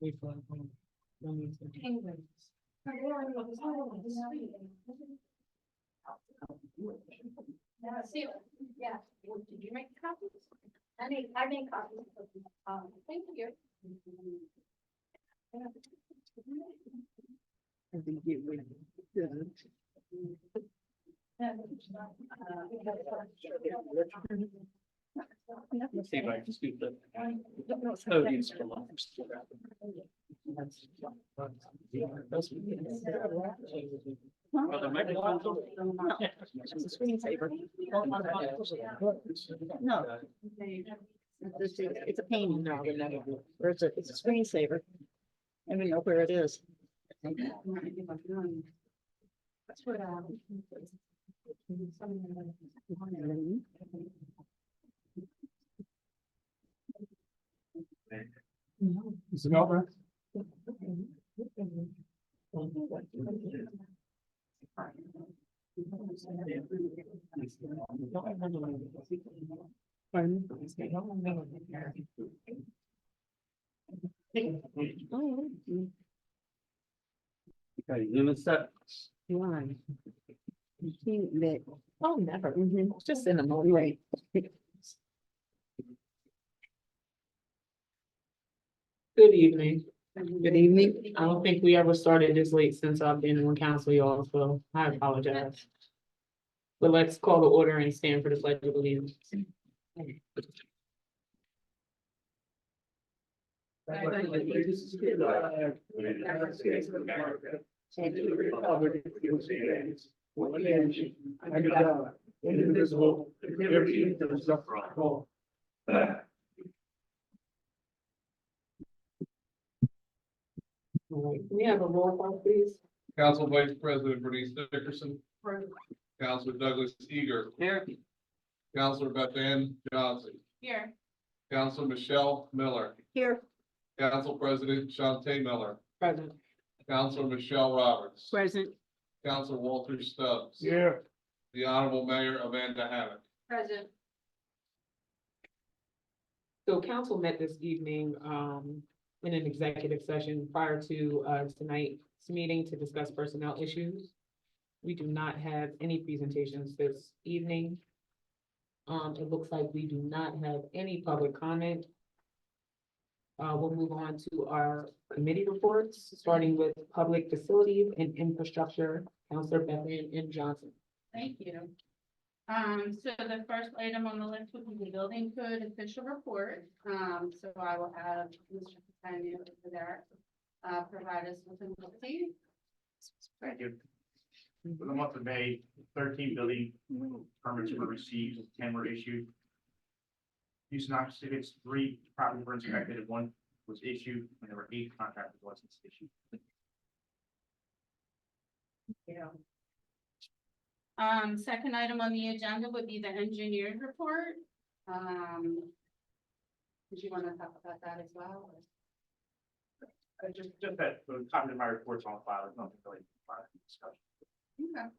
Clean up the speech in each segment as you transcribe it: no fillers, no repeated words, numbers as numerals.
Yeah, see, yeah. Did you make copies? I made copies. Thank you. I think it would be good. Let's see if I can scoop that. Oh, these are long. Well, the microphone's on. No, it's a screensaver. No. It's a painting now, or it's a screensaver. I don't know where it is. That's what, Is it over? Oh, Okay, limit set. why? You think that, Oh, never. mhm, Just in a moment. right. Good evening. Good evening. I don't think we ever started this late since I've been on council, y'all, so I apologize. But let's call the order and stand for the pledge of allegiance. Indivisible, with liberty and justice for all. All right, we have a roll call, please. Council Vice President Bernice Dickerson, Councilor Douglas Eager, Here. Councilor Beth Ann Johnson, here. Councilor Michelle Miller, Here, Council President Shante Miller, Present. Councilor Michelle Roberts, present. Councilor Walter Stubbs. Yeah. The Honorable Mayor Amanda Hammock. Present. So council met this evening, in an executive session prior to, tonight's meeting to discuss personnel issues. We do not have any presentations this evening. It looks like we do not have any public comment. We'll move on to our committee reports, starting with public facilities and infrastructure, Councilor Beth Ann Johnson. Thank you. So the first item on the list would be the building code official report. So I will have Mr. Catania over there, provide us with an update. Thank you. For the month of May, 13 building permits were received, 10 were issued. Use knock certificates, 3 properties were inspected, and 1 was issued, and there were 8 contract licenses issued. Yeah. Second item on the agenda would be the engineering report. Did you want to talk about that as well? Just that, the copy of my reports on file, there's nothing really for discussion. Okay.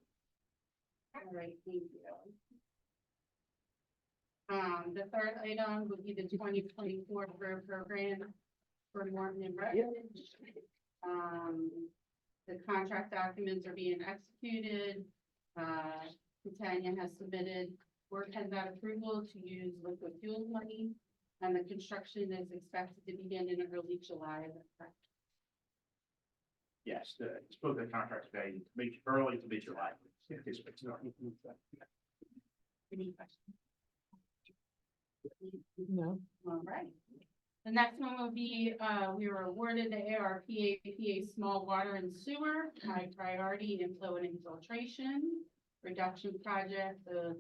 All right, thank you. The third item would be the 2024 Borough program for Morton and Borough. The contract documents are being executed. Catania has submitted, work has got approval to use liquid fuel money, and the construction is expected to begin in early July. Yes, spoke to the contract today, make early to mid-July. No. All right. The next one will be, we were awarded the ARPA small water and sewer, high priority inflow and infiltration reduction project of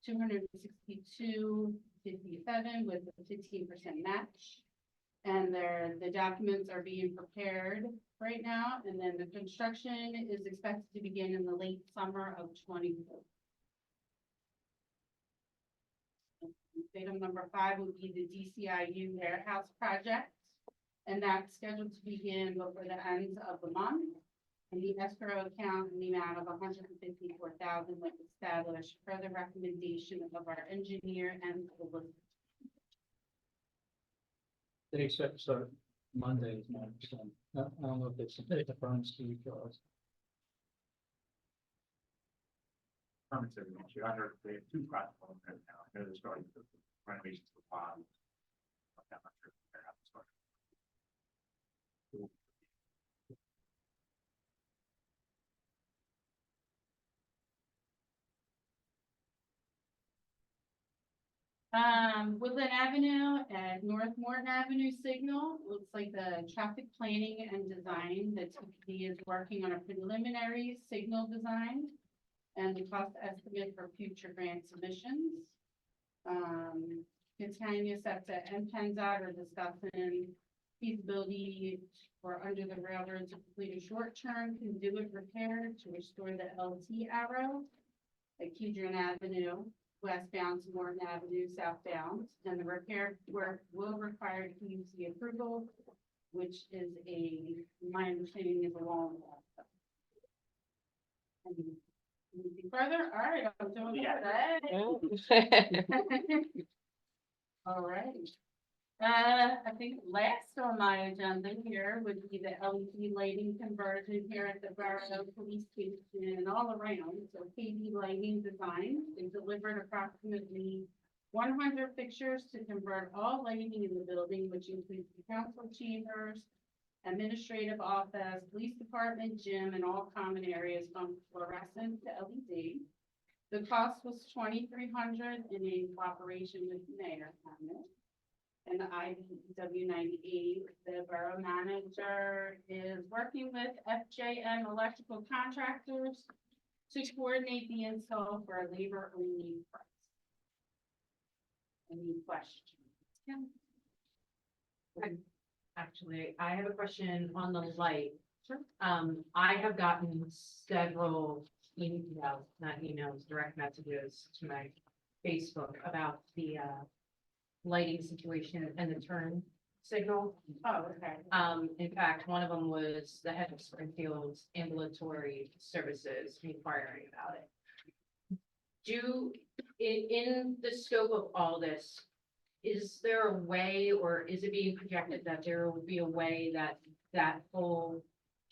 262.57 with a 15% match. And the documents are being prepared right now, and then the construction is expected to begin in the late summer of 24. Item number 5 would be the DCIU warehouse project, and that's scheduled to begin before the end of the month. And the escrow account in the amount of $154,000 was established per the recommendation of our engineer and the They accept, so Monday is my understanding. I don't know if they submitted the firms to you guys. Permits every month. I heard they have two projects on there now. I know they're starting the renovations for five. I'm not sure if they're how to start. Woodland Avenue and North Morton Avenue signal, looks like the traffic planning and design, the TPD is working on a preliminary signal design and the cost estimate for future grant submissions. Catania, SEPTA, and PennDOT are discussing feasibility for under the railroad to complete a short-term conduit repair to restore the LT arrow at Kedron Avenue, westbound to Morton Avenue, southbound, and the repair work will require PUC approval, which is my understanding is a long process. Anything further? All right, I'm doing that. All right. I think last on my agenda here would be the LED lighting conversion here at the Borough Police Station and all around. So KD lighting design is delivered approximately 100 fixtures to convert all lighting in the building, which includes the council chambers, administrative office, police department, gym, and all common areas from fluorescent to LED. The cost was $2,300 in cooperation with Mayor Hammond. And the IBW 98, the borough manager is working with FJM electrical contractors to coordinate the install for a labor only price. Any questions? Actually, I have a question on the light. Sure. I have gotten several emails, not emails, direct messages to my Facebook about the lighting situation and the turn signal. Oh, okay. In fact, one of them was the head of Springfield's ambulatory services inquiring about it. In the scope of all this, is there a way, or is it being projected that there will be a way that that whole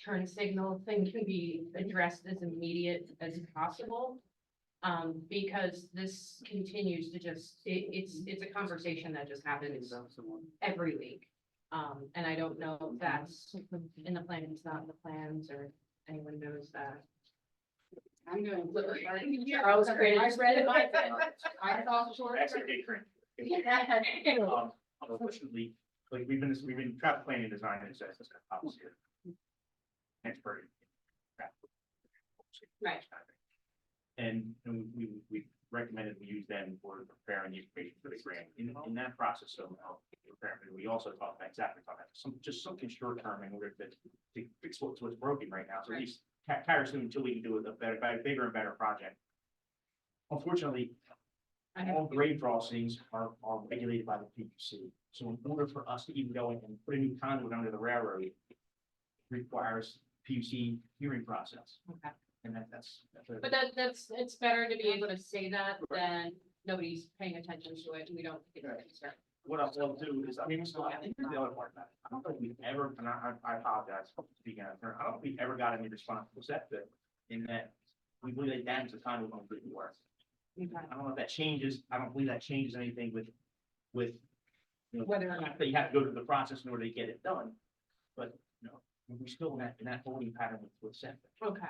turn signal thing can be addressed as immediate as possible? Because this continues to just, it's a conversation that just happens every week. And I don't know if that's in the plans, not in the plans, or anyone knows that. I'm going. Charles created- I read it myself. I saw short. Actually, they correct. Unfortunately, like we've been traffic planning and design and assess this policy here. Expert. Right. And we recommended we use them for preparing the information for the grant. In that process of preparing, we also talked about something short term in order to fix what's broken right now. So at least carry us through until we can do a better, bigger and better project. Unfortunately, all grade crossings are regulated by the PUC. So in order for us to even go in and put a new conduit under the railroad, it requires PUC hearing process. Okay. And that's. But it's better to be able to say that than nobody's paying attention to it, and we don't get concerned. What I'll do is, I think here's the other part about it. I don't think we've ever, and I apologize for speaking out of turn. I don't think we've ever got any response to SEPTA in that we believe they damaged the conduit on good work. Okay. I don't know if that changes. I don't believe that changes anything with, you know, Whether or not. that you have to go through the process in order to get it done. But, you know, we're still in that holding pattern with SEPTA. Okay,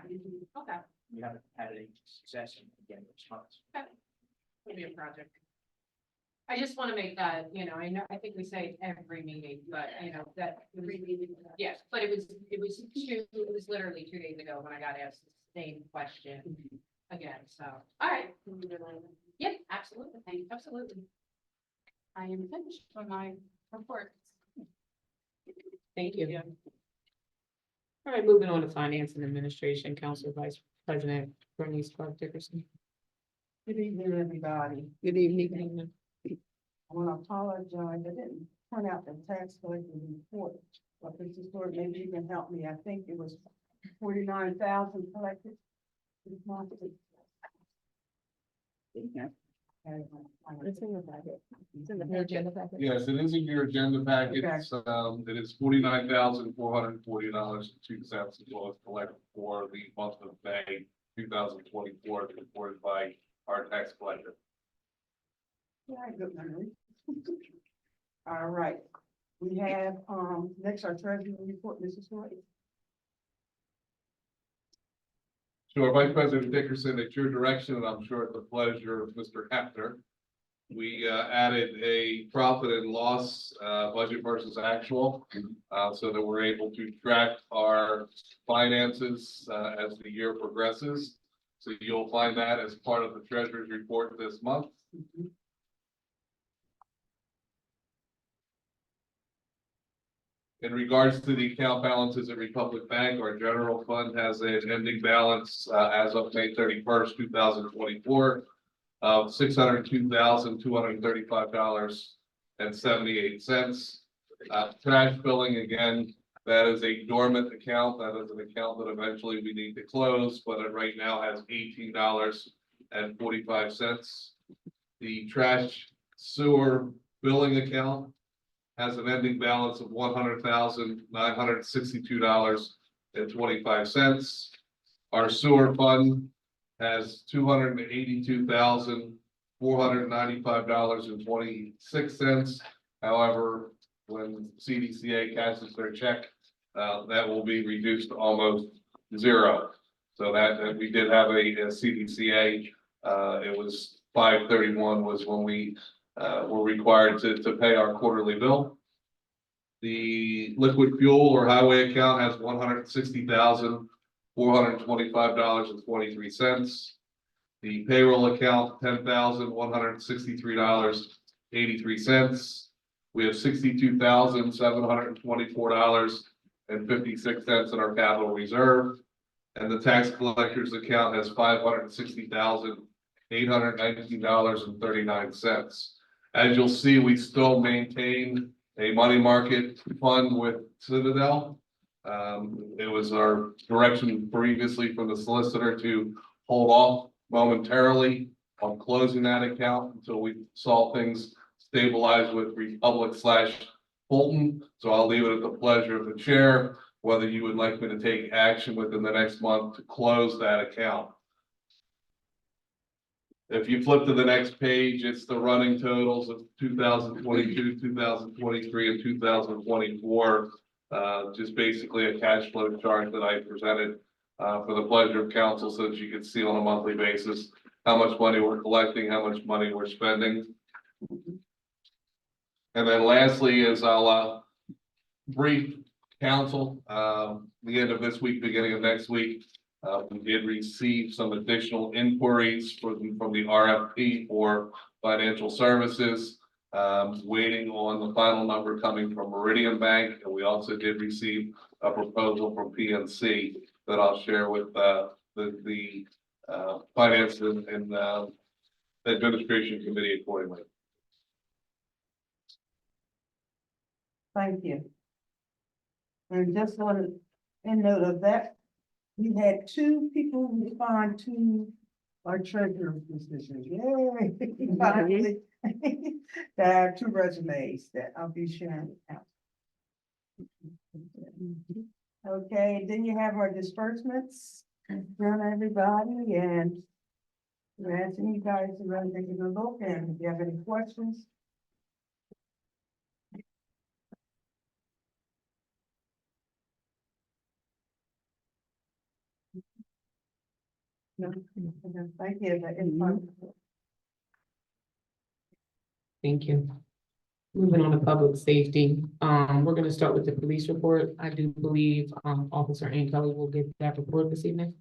okay, We haven't had any success in getting a response. maybe a project. I just want to make that, I think we say it every meeting, but that. Yes, but it was literally 2 days ago when I got asked the same question again, so, all right. Yep, absolutely, absolutely. I am finished on my report. Thank you. All right, moving on to finance and administration, Council Vice President Bernice Clark Dickerson. Good evening, everybody. Good evening. I want to apologize, I didn't print out the tax collector report, but this is sort of, maybe you can help me, I think it was 49,000 collected. It's not- Yeah. It's in the budget. It's in the agenda packet. Yes, it is in your agenda packets. It is $49,440.02 is what was collected for the month of May 2024, reported by our tax collector. All right, good memory. All right, we have, next our treasury report, Mrs. White. Sure, Vice President Dickerson, at your direction, and I'm sure at the pleasure of Mr. Hefner, we added a profit and loss budget versus actual, so that we're able to track our finances as the year progresses. So you'll find that as part of the treasurer's report this month. In regards to the account balances at Republic Bank, our general fund has an ending balance as of May 31st, 2024 of $602,235.78. Trash billing, again, that is a dormant account. That is an account that eventually we need to close, but it right now has $18.45. The trash sewer billing account has an ending balance of $100,962.25. Our sewer fund has $282,495.26. However, when CDCA cashes their check, that will be reduced to almost zero. So that we did have a CDCA. It was 5/31 was when we were required to pay our quarterly bill. The liquid fuel or highway account has $160,425.23. The payroll account, $10,163.83. We have $62,724.56 in our capital reserve. And the tax collector's account has $560,819.39. As you'll see, we still maintain a money market fund with Citadel. It was our direction previously from the solicitor to hold off momentarily on closing that account until we saw things stabilize with Republic/Fulton. So I'll leave it at the pleasure of the chair, whether you would like me to take action within the next month to close that account. If you flip to the next page, it's the running totals of 2022, 2023, and 2024. Just basically a cash flow chart that I presented for the pleasure of council so that you can see on a monthly basis how much money we're collecting, how much money we're spending. And then lastly is I'll brief council, the end of this week, beginning of next week. We did receive some additional inquiries from the RFP for financial services. Waiting on the final number coming from Meridian Bank, and we also did receive a proposal from PNC that I'll share with the finance and administration committee accordingly. Thank you. And just on a note of that, we had 2 people respond to our treasurer's position. Yay! Finally. There are 2 resumes that I'll be sharing with council. Okay, then you have our disbursements from everybody, and we're asking you guys to run taking a look, and if you have any questions. No, thank you. Thank you. Moving on to public safety, we're gonna start with the police report. I do believe, Officer Ann Kelly will give that report this evening.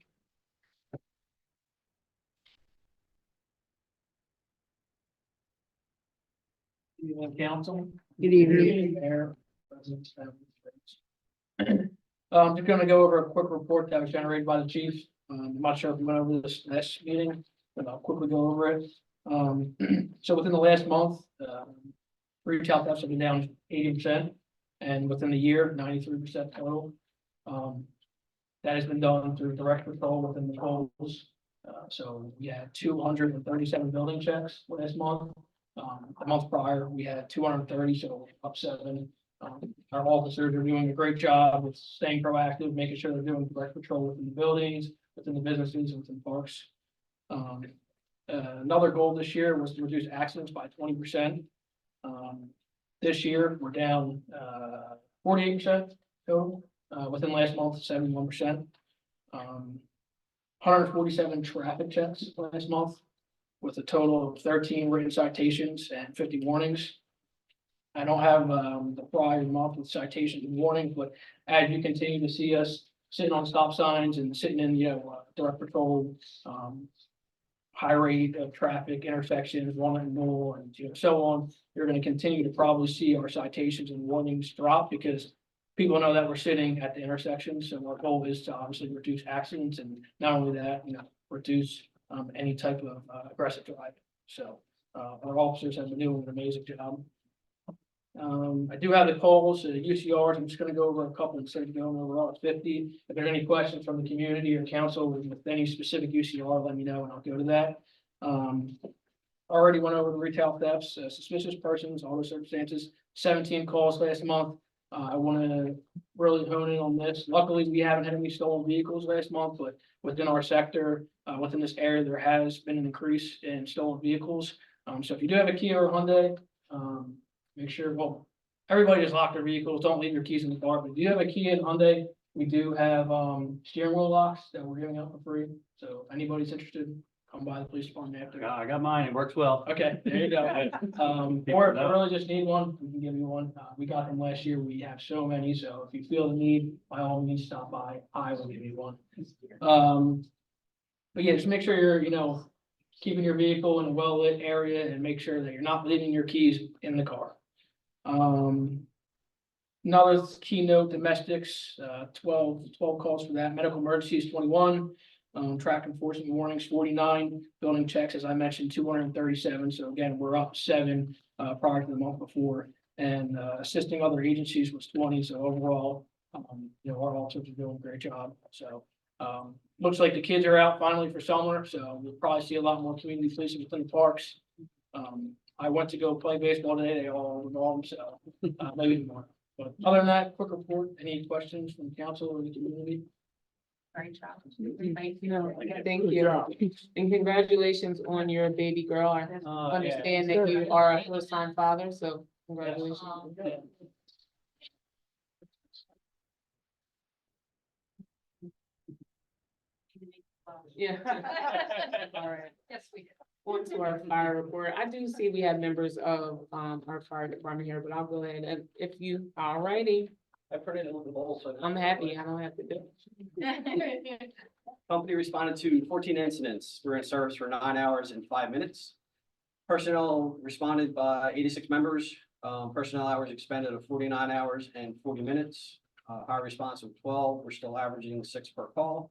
Good evening, council. Good evening. Mayor, President, staff. I'm just gonna go over a quick report that was generated by the chief. I'm not sure if you went over this last meeting, but I'll quickly go over it. So within the last month, retail thefts have been down 80%, and within the year, 93% total. That has been done through direct patrol within the schools. So we had 237 building checks last month, The month prior, we had 230, so up 7. Our officers are doing a great job with staying proactive, making sure they're doing direct patrol within the buildings, within the businesses, within parks. Another goal this year was to reduce accidents by 20%. This year, we're down 48% total, within last month, 71%. 147 traffic checks last month, with a total of 13 written citations and 50 warnings. I don't have the prior month with citations and warnings, but as you continue to see us sitting on stop signs and sitting in, direct patrol, high rate of traffic intersections, 1 and so on, you're gonna continue to probably see our citations and warnings drop because people know that we're sitting at the intersection, so our goal is to obviously reduce accidents and not only that, reduce any type of aggressive driving. So our officers have been doing an amazing job. I do have the calls, UCRs. I'm just gonna go over a couple instead of going over all 50. If there are any questions from the community or council with any specific UCR, let me know and I'll go to that. Already went over the retail thefts, suspicious persons, all the circumstances, 17 calls last month. I wanna really hone in on this. Luckily, we haven't had any stolen vehicles last month, but within our sector, within this area, there has been an increase in stolen vehicles. So if you do have a Kia or Hyundai, make sure, well, everybody just lock their vehicles, don't leave your keys in the car, but if you have a Kia and Hyundai, we do have, steering wheel locks that we're giving out for free. So if anybody's interested, come by the police department after. I got mine, it works well. Okay, there you go. Or if you really just need one, we can give you one. We got them last year. We have so many, so if you feel the need, by all means, stop by. I will give you one. But yeah, just make sure you're, keeping your vehicle in a well-lit area and make sure that you're not leaving your keys in the car. Another keynote, domestics, 12 calls for that. Medical emergencies, 21. Track enforcement warnings, 49. Building checks, as I mentioned, 237. So again, we're up 7 prior to the month before. And assisting other agencies was 20. So overall, our officers are doing a great job. So looks like the kids are out finally for summer. So we'll probably see a lot more community policing within the parks. I went to go play baseball today. They all were gone, so maybe more. But other than that, quick report. Any questions from council or the community? Great job. Thank you. And congratulations on your baby girl. I understand that you are a first-time father, so congratulations. Yeah. All right. Yes, we do. On to our fire report. I do see we have members of our fire department here, but I'll go ahead and if you, all righty. I put it in the bowl, so. I'm happy. I don't have to do it. Company responded to 14 incidents. We're in service for 9 hours and 5 minutes. Personnel responded by 86 members. Personnel hours expended of 49 hours and 40 minutes. High response of 12. We're still averaging 6 per call.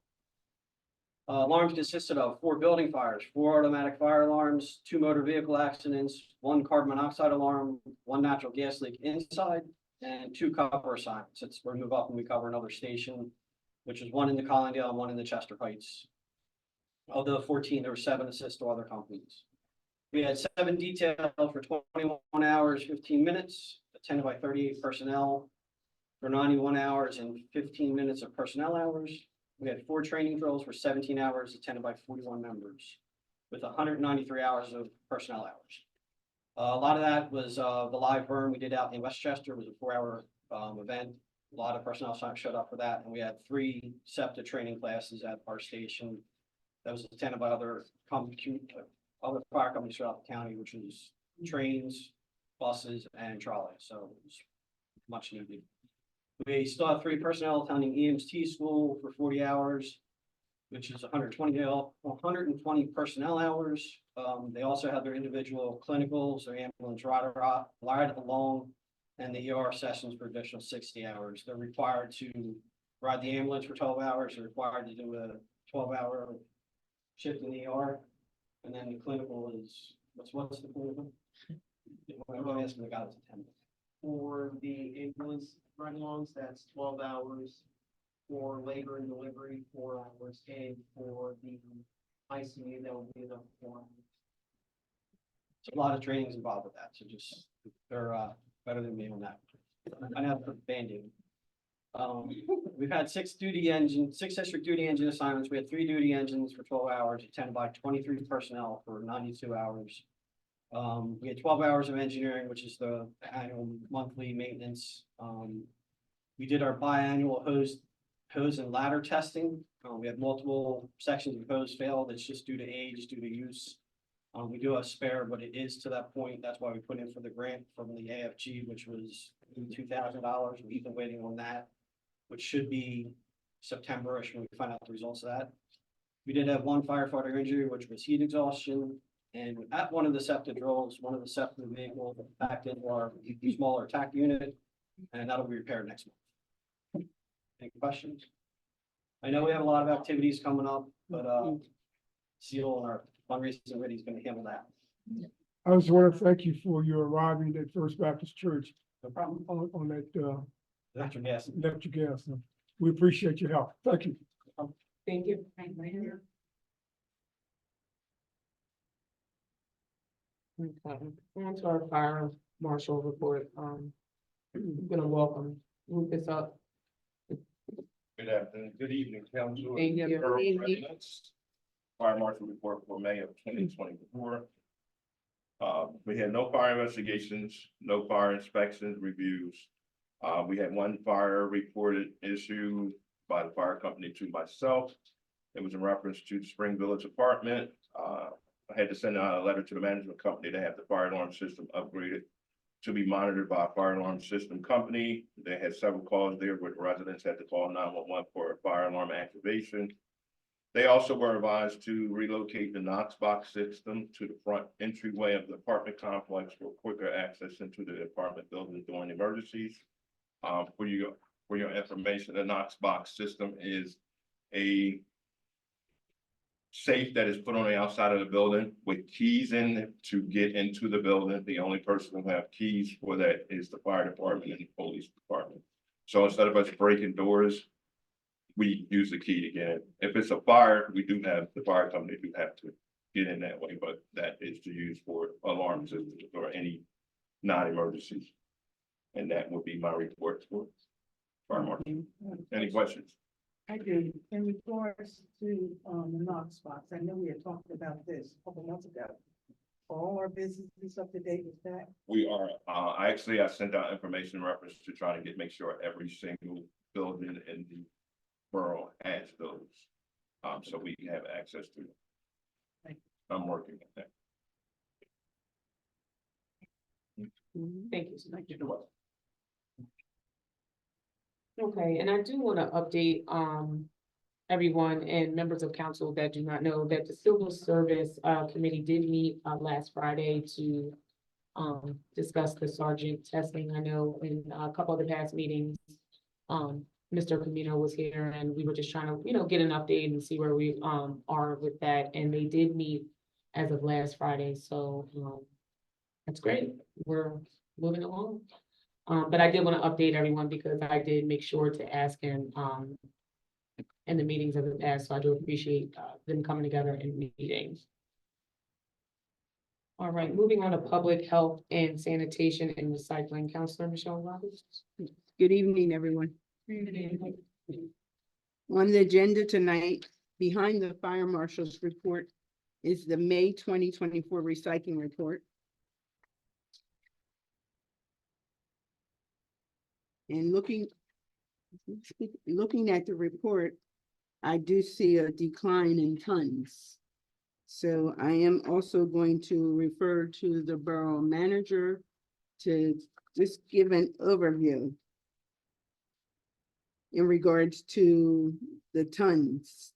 Alarms consisted of 4 building fires, 4 automatic fire alarms, 2 motor vehicle accidents, 1 carbon monoxide alarm, 1 natural gas leak inside, and 2 cover assignments. We're move up and we cover another station, which is 1 in the Collingdale and 1 in the Chester Heights. Of the 14, there were 7 assists to other companies. We had 7 details for 21 hours, 15 minutes, attended by 38 personnel for 91 hours and 15 minutes of personnel hours. We had 4 training drills for 17 hours, attended by 41 members, with 193 hours of personnel hours. A lot of that was the live burn we did out in Westchester. It was a 4-hour event. A lot of personnel showed up for that, and we had 3 SEPTA training classes at our station that was attended by other fire companies throughout the county, which was trains, buses, and trolleys. So it was much needed. We still have 3 personnel attending EMT school for 40 hours, which is 120 personnel hours. They also have their individual clinicals, their ambulance ride along, and the ER sessions for additional 60 hours. They're required to ride the ambulance for 12 hours. They're required to do a 12-hour shift in the ER. And then the clinical is, what's the clinical? I'm going to ask the guy that's attending. For the ambulance ride-alongs, that's 12 hours. For labor and delivery, 4 hours, and for the ICU, that will be another 4 hours. a lot of trainings involved with that, so just, they're, better than me on that. I know for Band-Aid. We've had six district duty engine assignments. We had 3 duty engines for 12 hours, attended by 23 personnel for 92 hours. We had 12 hours of engineering, which is the annual monthly maintenance. We did our biannual hose and ladder testing. We had multiple sections of hose failed. It's just due to age, due to use. We do have spare, but it is to that point. That's why we put in for the grant from the AFG, which was $2,000. We've been waiting on that, which should be September-ish when we find out the results of that. We did have one firefighter injury, which was heat exhaustion. And at one of the SEPTA drills, one of the SEPTA vehicles backed into our smaller attack unit, and that'll be repaired next month. Any questions? I know we have a lot of activities coming up, but Seal and our fundraising committee is going to handle that. I just want to thank you for your arriving at First Baptist Church No problem. on that, Natural gas. electric gas. We appreciate your help. Thank you. Thank you. Okay, on to our fire marshal report. I'm gonna welcome Rufus up. Good afternoon, good evening, council. Thank you. Borough Good evening. residents. Fire marshal report for May of 2024. We had no fire investigations, no fire inspections, reviews. We had one fire reported issue by the fire company to myself. It was in reference to the Spring Village apartment. I had to send out a letter to the management company to have the fire alarm system upgraded to be monitored by a fire alarm system company. They had several calls there where the residents had to call 911 for a fire alarm activation. They also were advised to relocate the Knox box system to the front entryway of the apartment complex for quicker access into the apartment building during emergencies. For your information, the Knox box system is a safe that is put on the outside of the building with keys in it to get into the building. The only person who have keys for that is the fire department and the police department. So instead of us breaking doors, we use the key to get in. If it's a fire, the fire company do have to get in that way, but that is to use for alarm systems or any non-emergencies. And that would be my report for fire marshal. Any questions? I do. In regards to, the Knox box, I know we had talked about this a couple months ago. Are all our businesses up to date with that? We are, I sent out information in reference to trying to make sure every single building in the borough has those. So we can have access to them. I'm working on that. Thank you so much. You're welcome. Okay, and I do want to update everyone and members of council that do not know that the Civil Service Committee did meet last Friday to discuss the sergeant testing. I know in a couple of the past meetings, Mr. Camino was here and we were just trying to, get an update and see where we are with that. And they did meet as of last Friday, so that's great. We're moving along. But I did want to update everyone because I did make sure to ask him in the meetings of the past, so I do appreciate them coming together in meetings. All right, moving on to public health and sanitation and recycling. Counselor Michelle Roberts. Good evening, everyone. On the agenda tonight, behind the fire marshal's report is the May 2024 recycling report. And looking at the report, I do see a decline in tons. So I am also going to refer to the borough manager to just give an overview in regards to the tons.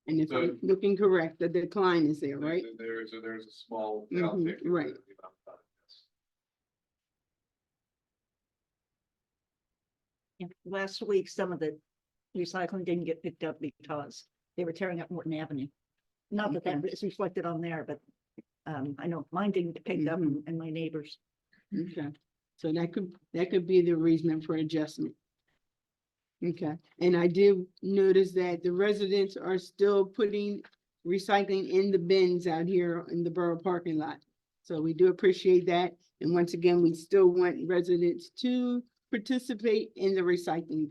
And if I'm looking correct, the decline is there, right? There's a small. Mhm, right. Yeah, last week, some of the recycling didn't get picked up because they were tearing up Morton Avenue. Not that that is reflected on there, but I know mine didn't get picked up and my neighbors. Okay, so that could be the reason for adjustment. Okay, and I did notice that the residents are still putting recycling in the bins out here in the borough parking lot. So we do appreciate that. And once again, we still want residents to participate in the recycling.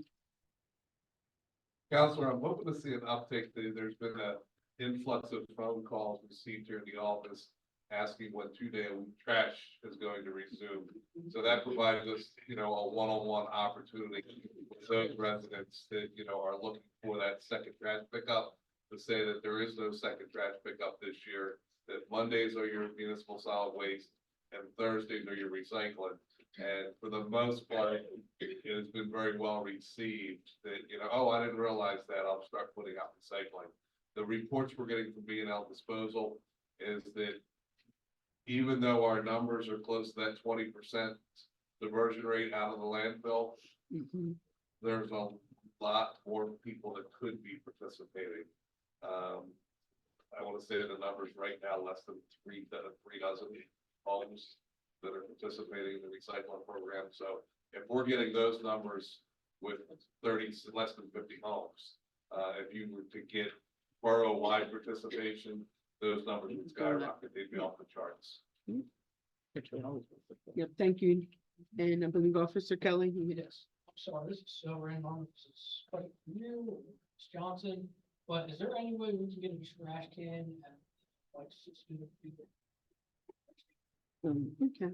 Counselor, I'm hoping to see an uptick. There's been an influx of phone calls received here in the office asking when 2-day-a-week trash is going to resume. So that provides us, a one-on-one opportunity with those residents that, are looking for that second trash pickup, to say that there is no second trash pickup this year, that Mondays are your municipal solid waste and Thursdays are your recycling. And for the most part, it has been very well received that, oh, I didn't realize that, I'll start putting out recycling. The reports we're getting from B&L Disposal is that even though our numbers are close to that 20% diversion rate out of the landfill, there's a lot more people that could be participating. I want to say the numbers right now, less than three dozen homes that are participating in the recycling program. So if we're getting those numbers with less than 50 homes, if you were to get borough-wide participation, those numbers would skyrocket. They'd be off the charts. Yep, thank you. And I believe Officer Kelly. Yes, I'm sorry, this is so random, this is quite new, it's Johnson, but is there any way we can get a trash can and like 6 people? Okay,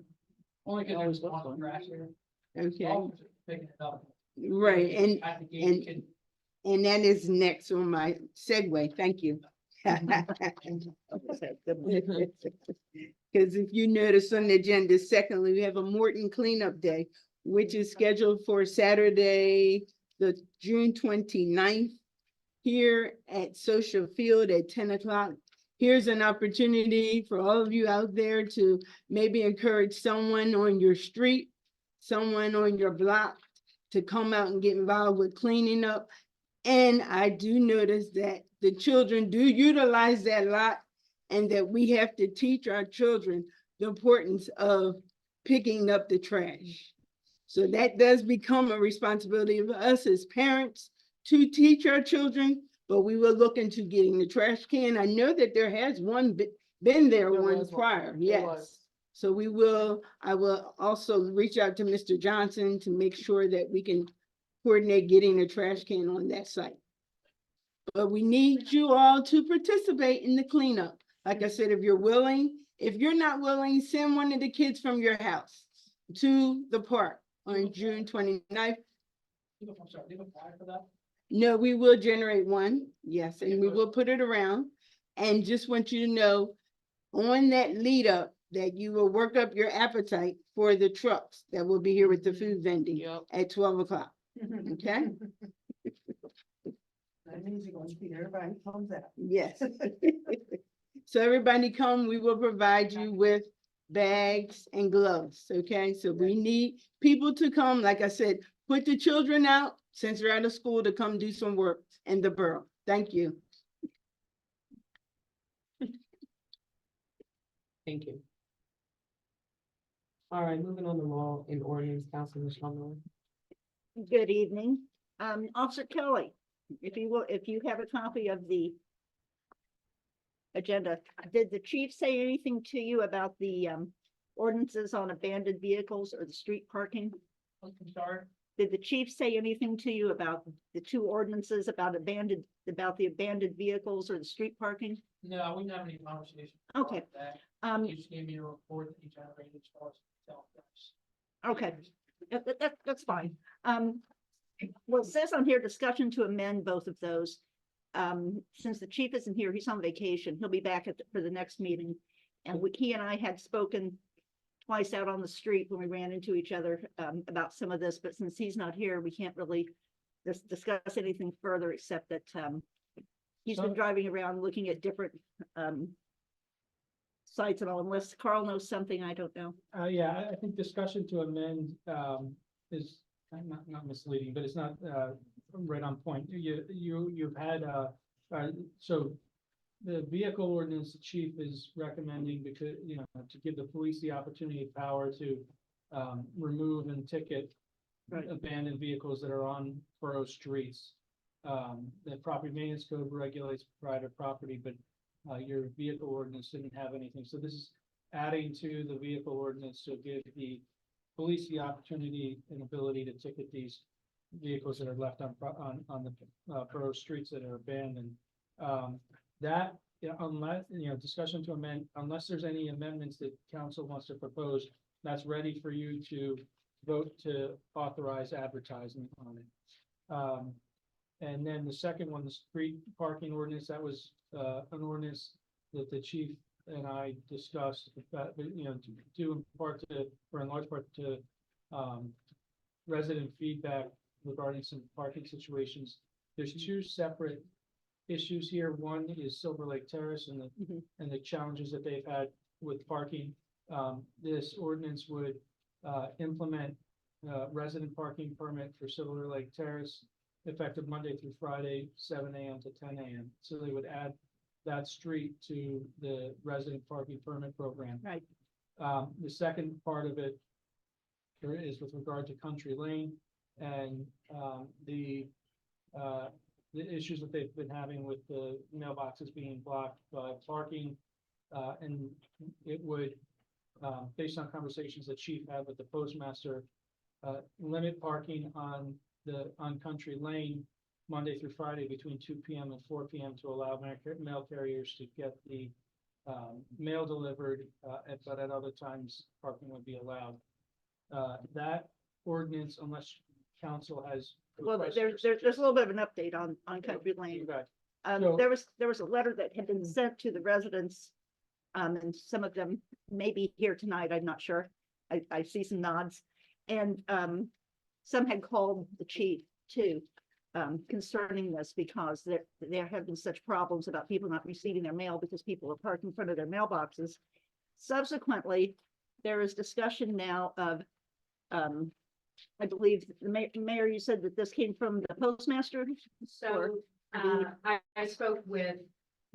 Only because there's one trash here. okay, Officers are picking it up. right, At the gate, and that is next on my segue, thank you. Because if you notice on the agenda, secondly, we have a Morton cleanup day, which is scheduled for Saturday, the June 29th, here at Social Field at 10 o'clock. Here's an opportunity for all of you out there to maybe encourage someone on your street, someone on your block to come out and get involved with cleaning up. And I do notice that the children do utilize that lot, and that we have to teach our children the importance of picking up the trash. So that does become a responsibility of us as parents to teach our children, but we will look into getting the trash can. I know that there has been there one prior, yes. So I will also reach out to Mr. Johnson to make sure that we can coordinate getting a trash can on that site. But we need you all to participate in the cleanup. Like I said, if you're willing, if you're not willing, send one of the kids from your house to the park on June 29th. I'm sorry, do you apply for that? No, we will generate one, yes, and we will put it around. And just want you to know, on that lead up, that you will work up your appetite for the trucks that will be here with the food vending at 12 o'clock, okay? That means you're gonna see everybody comes out. Yes. So everybody come, we will provide you with bags and gloves, okay? So we need people to come, like I said, put the children out since they're out of school to come do some work in the borough. Thank you. Thank you. All right, moving on to law and ordinance, Councilman Sherman. Good evening. Officer Kelly, if you have a copy of the agenda, did the chief say anything to you about the ordinances on abandoned vehicles or the street parking? I'm sorry. Did the chief say anything to you about the two ordinances about the abandoned vehicles or the street parking? No, we didn't have any conversation. Okay. He just gave me a report that he generated as far as self. Okay, that's fine. Well, it says on here, discussion to amend both of those. Since the chief isn't here, he's on vacation. He'll be back for the next meeting. And he and I had spoken twice out on the street when we ran into each other about some of this, but since he's not here, we can't really discuss anything further except that he's been driving around looking at different sites and all, unless Carl knows something I don't know. Yeah, I think discussion to amend is not misleading, but it's not right on point. You've had so the vehicle ordinance, the chief is recommending because, to give the police the opportunity and power to remove and ticket abandoned vehicles that are on borough streets. The property maintenance code regulates private property, but your vehicle ordinance didn't have anything, so this is adding to the vehicle ordinance to give the police the opportunity and ability to ticket these vehicles that are left on the borough streets that are abandoned. That, yeah, unless, discussion to amend, unless there's any amendments that council wants to propose, that's ready for you to vote to authorize advertisement on it. And then the second one, the street parking ordinance, that was an ordinance that the chief and I discussed, due in part to, or in large part to, resident feedback regarding some parking situations. There's two separate issues here. One is Silver Lake Terrace and the challenges that they've had with parking. This ordinance would implement resident parking permit for Silver Lake Terrace effective Monday through Friday, 7 a.m. to 10 a.m. So they would add that street to the resident parking permit program. Right. The second part of it is with regard to Country Lane and the issues that they've been having with the mailboxes being blocked by parking. And it would, based on conversations that Chief had with the postmaster, limit parking on Country Lane Monday through Friday between 2 p.m. and 4 p.m. to allow mail carriers to get the mail delivered, but at other times parking would be allowed. That ordinance, unless council has. Well, there's a little bit of an update on Country Lane. Okay. So- There was a letter that had been sent to the residents. And some of them may be here tonight, I'm not sure. I see some nods. And some had called the chief too, concerning this because there have been such problems about people not receiving their mail because people are parked in front of their mailboxes. Subsequently, there is discussion now of, I believe the mayor, you said that this came from the postmaster? So, I spoke with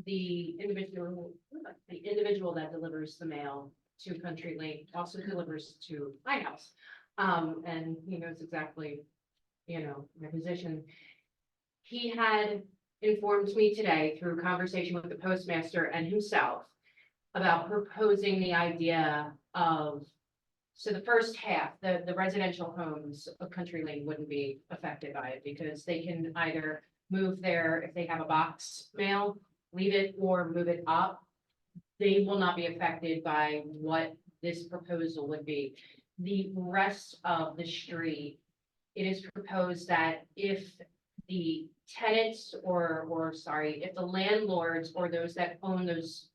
the individual that delivers the mail to Country Lane, also delivers to my house. And he knows exactly, my position. He had informed me today through conversation with the postmaster and himself about proposing the idea of, so the first half, the residential homes of Country Lane wouldn't be affected by it because they can either move if they have a box mail, leave it or move it up. They will not be affected by what this proposal would be. The rest of the street, it is proposed that if the tenants if the landlords or those that own those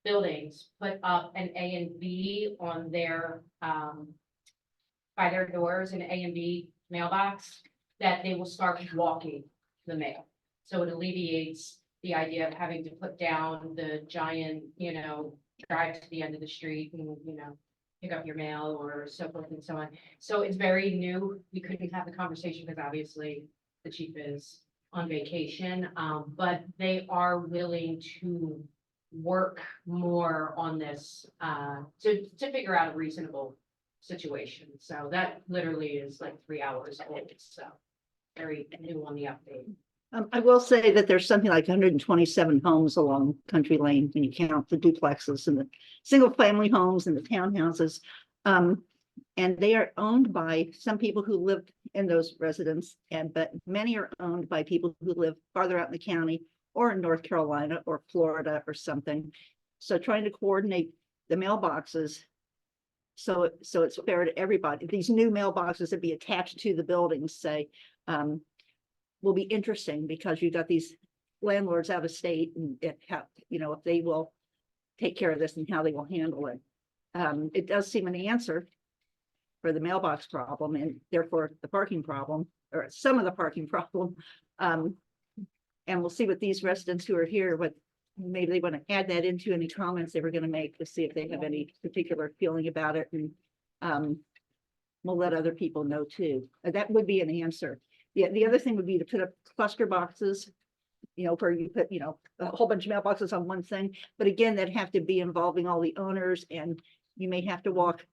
buildings put up an A and B on their, by their doors, an A and B mailbox, that they will start walking the mail. So it alleviates the idea of having to put down the giant, drive to the end of the street and, pick up your mail or so forth and so on. So it's very new. We couldn't have the conversation because obviously the chief is on vacation, but they are willing to work more on this, to figure out a reasonable situation. So that literally is like 3 hours old, so very new on the update. I will say that there's something like 127 homes along Country Lane when you count the duplexes and the single family homes and the townhouses. And they are owned by some people who live in those residents, but many are owned by people who live farther out in the county or in North Carolina or Florida or something. So trying to coordinate the mailboxes so it's fair to everybody. These new mailboxes that be attached to the buildings, say, will be interesting because you've got these landlords out of state and if they will take care of this and how they will handle it. It does seem an answer for the mailbox problem and therefore the parking problem, or some of the parking problem. And we'll see what these residents who are here, what maybe they want to add that into any comments they were going to make to see if they have any particular feeling about it. And we'll let other people know too. That would be an answer. The other thing would be to put up cluster boxes, where you put, a whole bunch of mailboxes on one thing. But again, that'd have to be involving all the owners and you may have to walk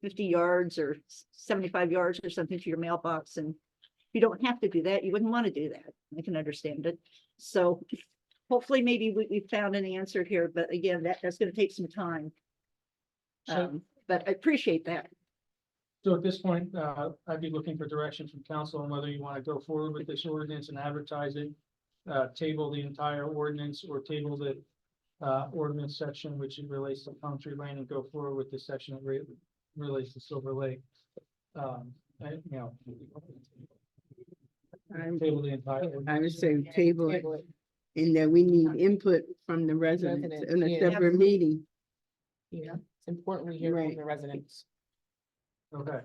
50 yards or 75 yards or something to your mailbox. And you don't have to do that. You wouldn't want to do that. I can understand it. So hopefully maybe we found an answer here, but again, that's gonna take some time. So, But I appreciate that. so at this point, I'd be looking for direction from council on whether you want to go forward with this ordinance and advertise it. Table the entire ordinance or table the ordinance section which relates to Palm Tree Lane and go forward with the section that relates to Silver Lake. And, you know. Table the entire. I would ordinance. say table it, and that we need input from the residents in a separate meeting. Yeah, it's important we hear from Right. the residents. Okay.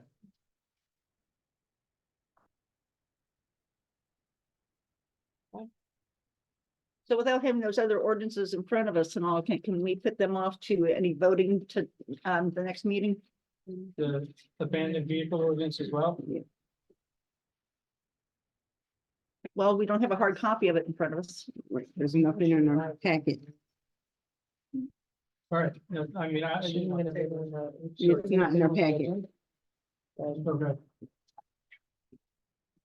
So without having those other ordinances in front of us and all, can we put them off to any voting to, the next meeting? The abandoned vehicle ordinance as well. Well, we don't have a hard copy of it in front of us. Right, there's nothing in our packet. All right, I mean, It's not in our packet. Okay.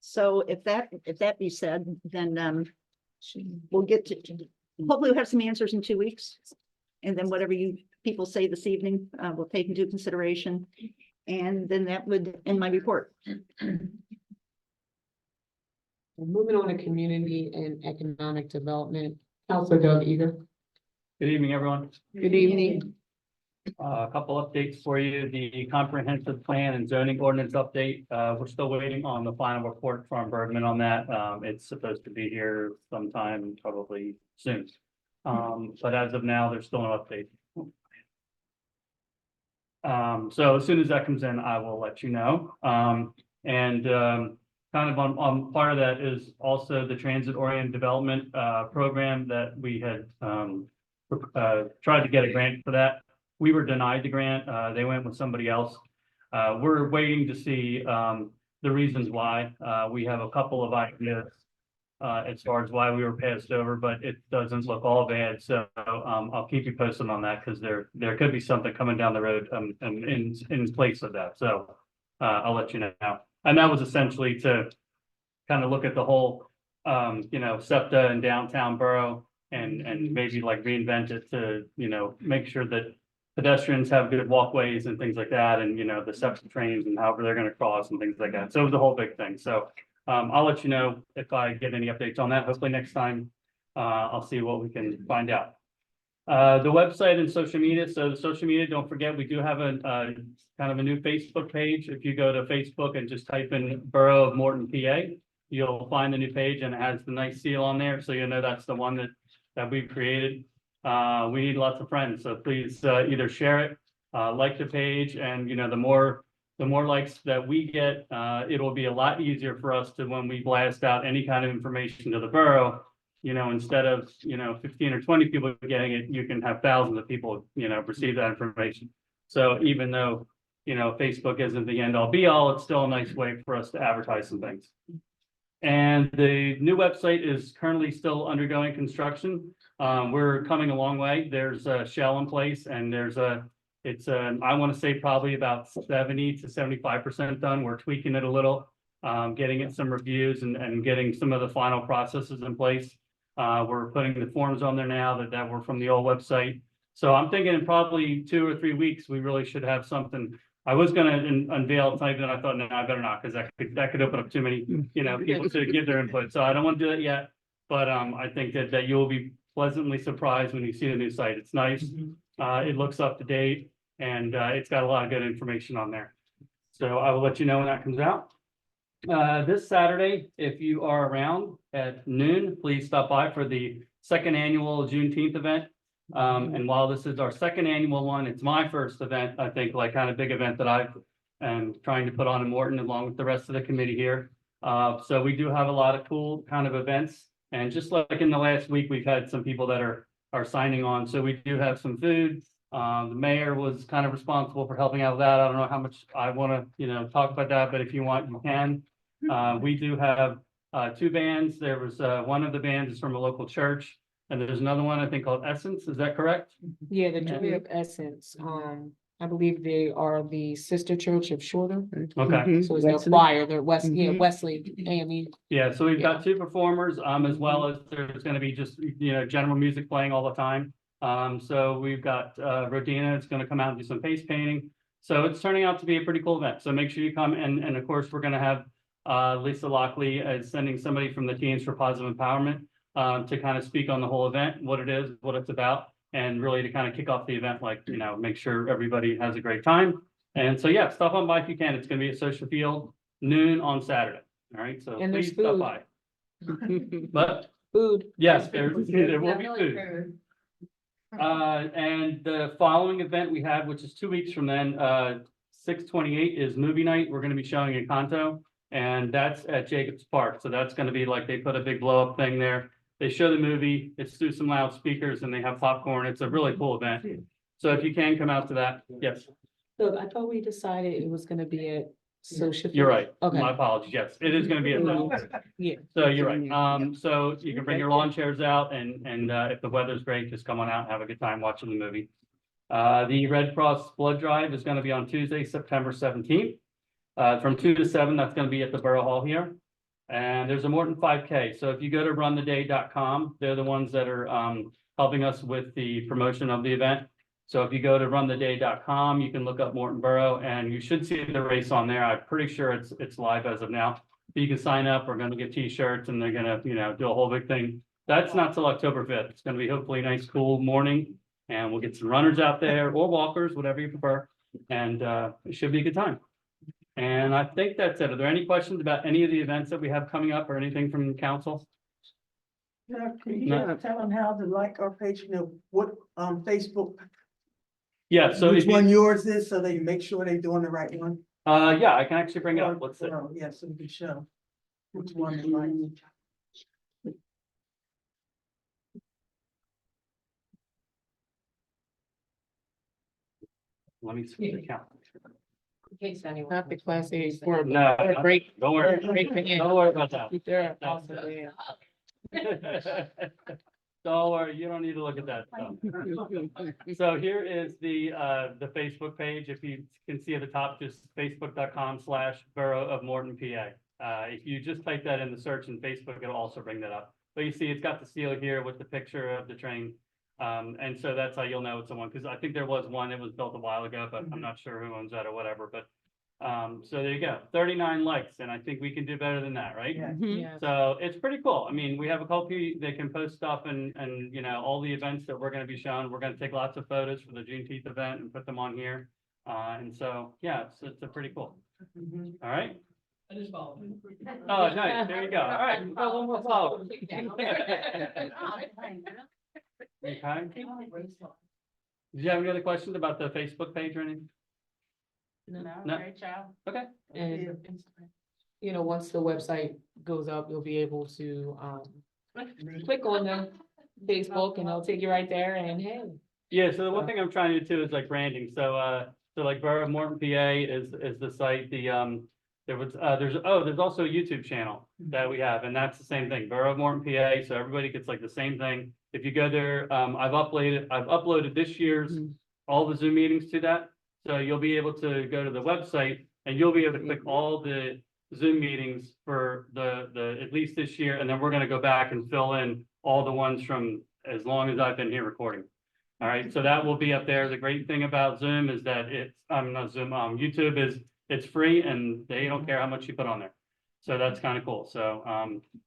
So if that be said, then, we'll get to, hopefully we'll have some answers in 2 weeks. And then whatever you people say this evening, we'll take into consideration. And then that would end my report. Moving on to community and economic development, Councilor Doug Eager. Good evening, everyone. Good evening. A couple updates for you. The comprehensive plan and zoning ordinance update. We're still waiting on the final report from Bergman on that. It's supposed to be here sometime probably soon. But as of now, there's still no update. So as soon as that comes in, I will let you know. Kind of on part of that is also the transit oriented development program that we had tried to get a grant for that. We were denied the grant. They went with somebody else. We're waiting to see the reasons why. We have a couple of ideas as far as why we were passed over, but it doesn't look all bad. So I'll keep you posted on that because there could be something coming down the road in place of that. So I'll let you know. And that was essentially to kind of look at the whole, SEPTA and downtown Borough and maybe like reinvent it to, make sure that pedestrians have good walkways and things like that. And, the SEPTA trains and however they're going to cross and things like that. So it was a whole big thing. So I'll let you know if I get any updates on that. Hopefully next time I'll see what we can find out. The website and social media. So the social media, don't forget, we do have a kind of a new Facebook page. If you go to Facebook and just type in Borough of Morton, PA, you'll find the new page and it has the nice seal on there. So that's the one that we've created. We need lots of friends. So please either share it, like the page, and the more likes that we get, it'll be a lot easier for us to, when we blast out any kind of information to the borough, instead of, 15 or 20 people getting it, you can have thousands of people, receive that information. So even though, Facebook isn't the end all be all, it's still a nice way for us to advertise some things. And the new website is currently still undergoing construction. We're coming a long way. There's a shell in place and I want to say probably about 70 to 75% done. We're tweaking it a little, getting it some reviews and getting some of the final processes in place. We're putting the forms on there now that were from the old website. So I'm thinking in probably 2 or 3 weeks, we really should have something. I was going to unveil something, and I thought, no, I better not, because that could open up too many, people to give their input. So I don't want to do that yet, but I think that you will be pleasantly surprised when you see the new site. It's nice. It looks up to date, and it's got a lot of good information on there. So I will let you know when that comes out. This Saturday, if you are around at noon, please stop by for the second annual Juneteenth event. And while this is our second annual one, it's my first event, I think, like kind of big event that I am trying to put on in Morton along with the rest of the committee here. So we do have a lot of cool kind of events. And just like in the last week, we've had some people that are signing on. So we do have some food. The mayor was kind of responsible for helping out with that. I don't know how much I want to, talk about that, but if you want, you can. We do have 2 bands. There was one of the bands is from a local church. And there's another one, I think, called Essence. Is that correct? Yeah, the Joy of Essence. I believe they are the sister church of Shorter. Okay. So it's their Wesley. choir, their Mhm. Wesley AME. Yeah, so we've got two performers, as well as there's gonna be just, general music playing all the time. So we've got, Rodina, it's gonna come out and do some face painting. So it's turning out to be a pretty cool event. So make sure you come and of course, we're gonna have, Lisa Lockley is sending somebody from the Teens for Positive Empowerment, to kind of speak on the whole event, what it is, what it's about, and really to kind of kick off the event, like, make sure everybody has a great time. And so, yeah, stop on by if you can. It's gonna be at Social Field, noon on Saturday. All right, so And there's please stop food. by. But Food. yes, there will be Definitely food. And the following event we have, which is 2 weeks from then, 6/28 is movie night. We're gonna be showing Encanto. And that's at Jacobs Park. So that's gonna be like, they put a big blow up thing there. They show the movie, it's through some loudspeakers and they have popcorn. It's a really cool event. So if you can come out to that, yes, So I thought we decided it was gonna be at Social. you're right. Okay. My apologies. Yes, it is gonna be at Yeah. So you're right. So you can bring your lawn chairs out and if the weather's great, just come on out and have a good time watching the movie. The Red Cross Blood Drive is gonna be on Tuesday, September 17th. From 2 to 7, that's gonna be at the Borough Hall here. And there's a Morton 5K. So if you go to runtheday.com, they're the ones that are helping us with the promotion of the event. So if you go to runtheday.com, you can look up Morton Borough and you should see the race on there. I'm pretty sure it's live as of now. You can sign up. We're gonna get t-shirts and they're gonna, do a whole big thing. That's not till October 5th. It's gonna be hopefully a nice, cool morning. And we'll get some runners out there or walkers, whatever you prefer. And it should be a good time. And I think that's it. Are there any questions about any of the events that we have coming up or anything from council? Yeah, can you No. tell them how to like our page, what, Facebook, Yeah, so which if you, one yours is, so they make sure they're doing the right one? yeah, I can actually bring it up. Let's see. Yeah, so we can show which one they like. Let me see the count. In case anyone. Not the class A for No, break. don't worry. Don't worry about that. They're No. also there. Don't worry, you don't need to look at that stuff. So here is the Facebook page. If you can see at the top, just facebook.com/Borough of Morton, PA. If you just type that in the search in Facebook, it'll also bring that up. But you see, it's got the seal here with the picture of the train. And so that's how you'll know it's the one, because I think there was one that was built a while ago, but I'm not sure who owns that or whatever, but. So there you go, 39 likes, and I think we can do better than that, right? Yeah. Yeah. So it's pretty cool. I mean, we have a couple people that can post stuff and, all the events that we're gonna be showing. We're gonna take lots of photos for the Juneteenth event and put them on here. And so, yeah, it's a pretty cool. All right? I just follow. Oh, nice. There you go. All right. We've got one more follower. Okay. Did you have any other questions about the Facebook page or anything? No, No. great job. Okay. And, once the website goes up, you'll be able to, click on the Facebook and it'll take you right there and hey. Yeah, so the one thing I'm trying to do too is like branding. So like Borough of Morton, PA is the site. There's also a YouTube channel that we have, and that's the same thing, Borough of Morton, PA. So everybody gets like the same thing. If you go there, I've uploaded this year's all the Zoom meetings to that. So you'll be able to go to the website and you'll be able to click all the Zoom meetings for the at least this year, and then we're gonna go back and fill in all the ones from as long as I've been here recording. All right, so that will be up there. The great thing about Zoom is that YouTube it's free and they don't care how much you put on there. So that's kind of cool. So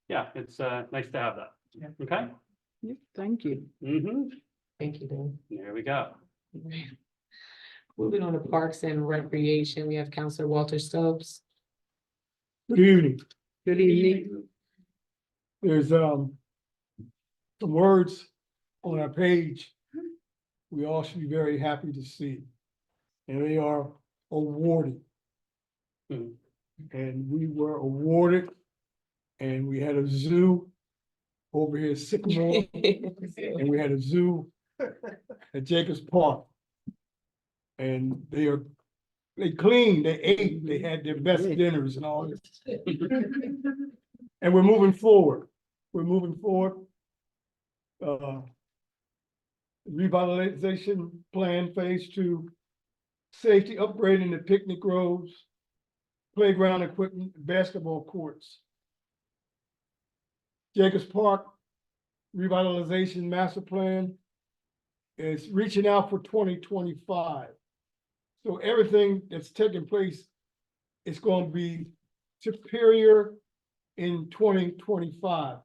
yeah, it's nice to have that. Yeah. Okay. Yep, thank you. Thank you, Dan. There we go. Moving on to Parks and Recreation, we have Counselor Walter Stubbs. Good evening. Good evening. There's some words on our page we all should be very happy to see. And they are awarded. And we were awarded, and we had a zoo over here at Sycamore, and we had a zoo at Jacobs Park. And they cleaned, they ate, they had their best dinners and all this. And we're moving forward. Revitalization plan phase 2 safety upgrading the picnic groves, playground equipment, basketball courts. Jacobs Park revitalization master plan is reaching out for 2025. So everything that's taking place is going to be superior in 2025.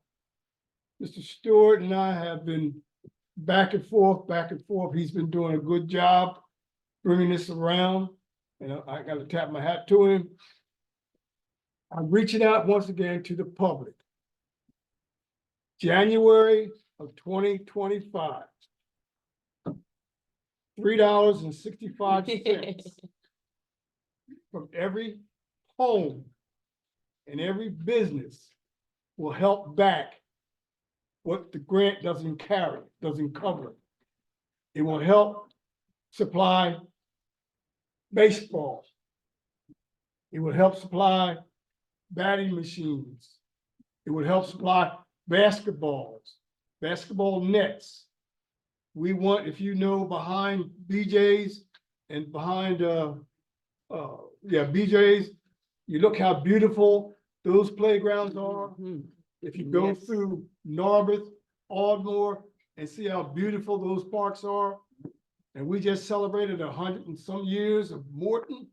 Mr. Stewart and I have been back and forth, back and forth. He's been doing a good job bringing this around, and I got to tap my hat to him. I'm reaching out once again to the public. January of 2025. $3.65 from every home and every business will help back what the grant doesn't cover. It will help supply baseball. It will help supply batting machines. It would help supply basketballs, basketball nets. We want, if you know, behind BJ's and behind BJ's, you look how beautiful those playgrounds are. If you go through Narberth, Ardmore, and see how beautiful those parks are, and we just celebrated 100 and some years of Morton,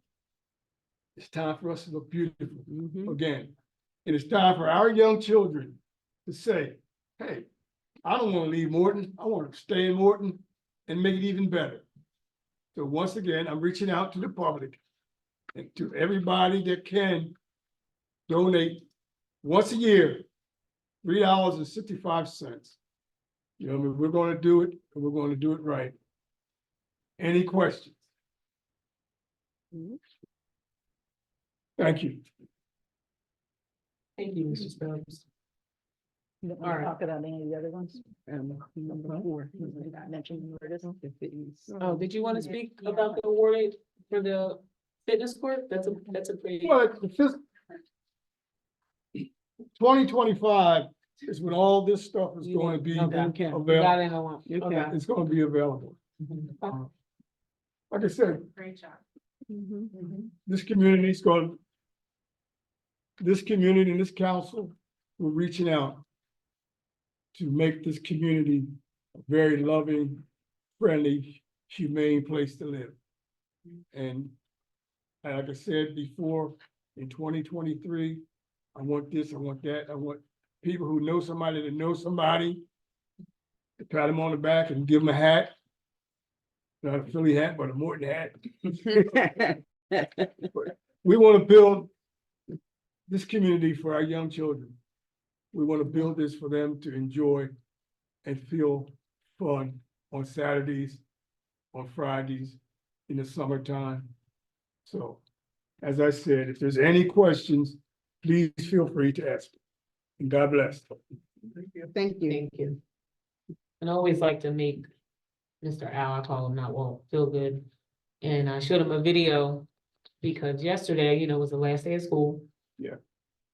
it's time for us to look beautiful again. And it's time for our young children to say, hey, I don't want to leave Morton. I want to stay in Morton and make it even better. So once again, I'm reaching out to the public and to everybody that can donate once a year, $3.65. You know, I mean, we're going to do it, and we're going to do it right. Any questions? Thank you. Thank you, Mr. Stubbs. You don't All want right. to talk about any of the other ones? Number 4, mentioned where it is. Oh, did you want to speak about the award for the fitness court? That's a pretty. Well, the 2025 is when all this stuff is going to be Okay. available. Okay. It's going to be available. Like I said, Great job. this community is going, this community and this council, we're reaching out to make this community a very loving, friendly, humane place to live. And like I said before, in 2023, I want this, I want that, I want people who know somebody that knows somebody to pat them on the back and give them a hat. Not a Philly hat, but a Morton hat. We want to build this community for our young children. We want to build this for them to enjoy and feel fun on Saturdays, on Fridays, in the summertime. So, as I said, if there's any questions, please feel free to ask. And God bless. Thank you. Thank you. And I always like to make Mr. Al, I call him not Walt, feel good. And I showed him a video because yesterday, you know, was the last day of school. Yeah.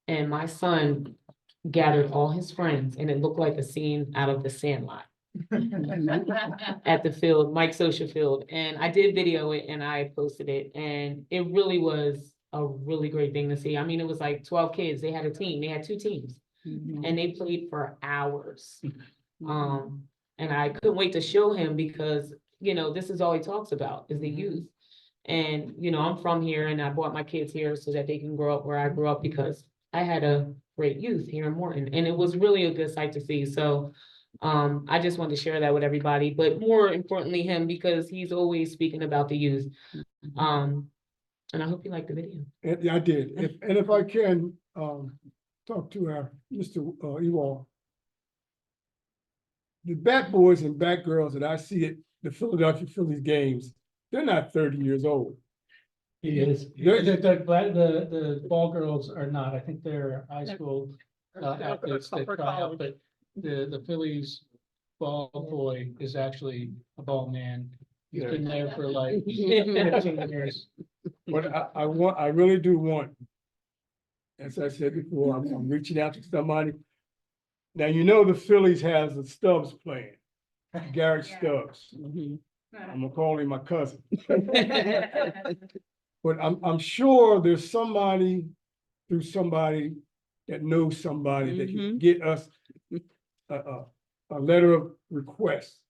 And my son gathered all his friends and it looked like a scene out of The Sandlot at the field, Mike Social Field. And I did video it and I posted it and it really was a really great thing to see. I mean, it was like 12 kids. They had a team. They had 2 teams and they played for hours. And I couldn't wait to show him because, you know, this is all he talks about is the youth. And, you know, I'm from here and I brought my kids here so that they can grow up where I grew up because I had a great youth here in Morton and it was really a good sight to see. So I just wanted to share that with everybody, but more importantly him because he's always speaking about the youth. And I hope you liked the video. Yeah, I did. If I can, talk to our Mr. Ewald. The bat boys and bat girls that I see at the Philadelphia Phillies games, they're not 30 years old. He is. The ball girls are not. I think they're high school athletes that try out, but the Phillies ball boy is actually a ball man. He's been there for like 15 years. But I really do want, as I said before, I'm reaching out to somebody. Now, you know, the Phillies has the Stubbs playing, Garrett Stubbs. I'm gonna call him my cousin. But I'm sure there's somebody through somebody that knows somebody that can get us a letter of request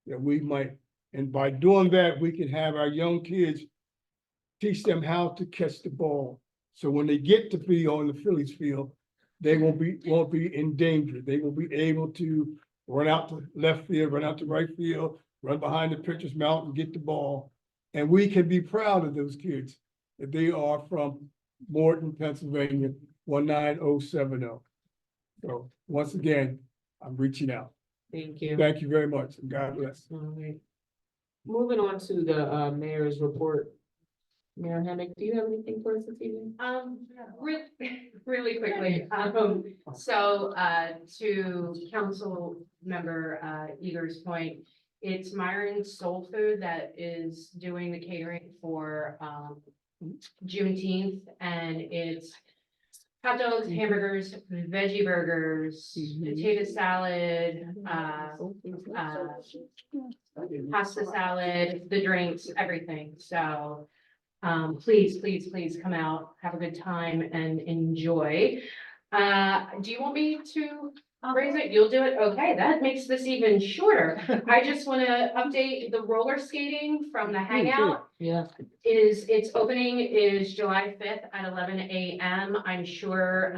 that we might, and by doing that, we can have our young kids teach them how to catch the ball. So when they get to be on the Phillies field, they won't be in danger. They will be able to run out to left field, run out to right field, run behind the pitcher's mound and get the ball. And we can be proud of those kids that they are from Morton, Pennsylvania, 19070. So once again, I'm reaching out. Thank you. Thank you very much, and God bless. All right. Moving on to the mayor's report. Mayor Hemick, do you have anything for us this evening? Really quickly, so, to council member, Eager's point, it's Myron Soul Food that is doing the catering for, Juneteenth, and it's hot dogs, hamburgers, veggie burgers, potato salad, pasta salad, the drinks, everything, so. Please come out, have a good time and enjoy. Do you want me to raise it? You'll do it? Okay, that makes this even shorter. I just want to update the roller skating from the hangout. Yeah. Its opening is July 5th at 11 a.m. I'm sure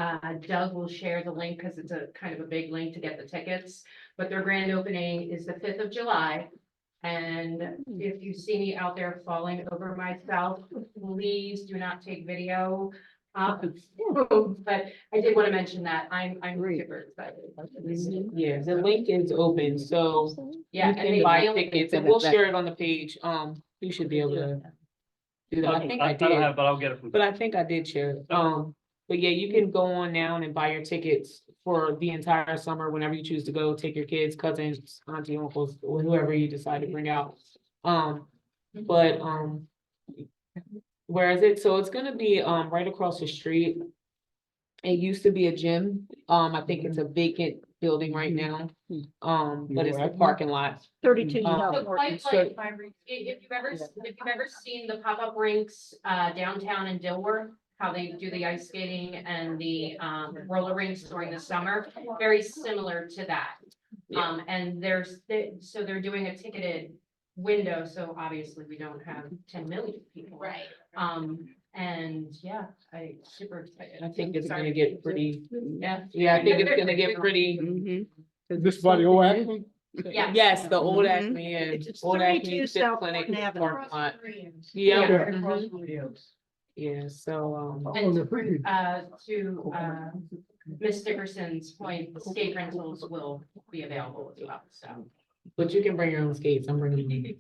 Doug will share the link because it's a kind of a big link to get the tickets. But their grand opening is the 5th of July. And if you see me out there falling over myself, please do not take video. But I did want to mention that I'm super excited. Yeah, the link is open, so Yeah, you and they can buy only- tickets and we'll share it on the page. You should be able to do that. I think I don't have, did, but I'll get it from. but I think I did share it. But yeah, you can go on now and buy your tickets for the entire summer whenever you choose to go. Take your kids, cousins, auntie, uncles, or whoever you decide to bring out. But where is it? So it's gonna be right across the street. It used to be a gym. I think it's a vacant building right now. But it's the parking lot. 32 So South quite Morton. like, if you've ever seen the pop-up rinks, downtown in Dilworth, how they do the ice skating and the, roller rinks during the summer, very similar to that. And so they're doing a ticketed window, so obviously we don't have 10 million people. Right. And yeah, I super excited. I think it's gonna get pretty, Yeah. yeah, I think it's gonna get pretty. This by the old Acme? Yeah. Yes, the old Mhm. Acme, yeah. It's Old 32 Acme Fit South Clinic Morton Avenue. parking lot. Yeah. Yeah, mhm. Yeah, so, And to Ms. Dickerson's point, skate rentals will be available as well, so. but you can bring your own skates, I'm bringing me.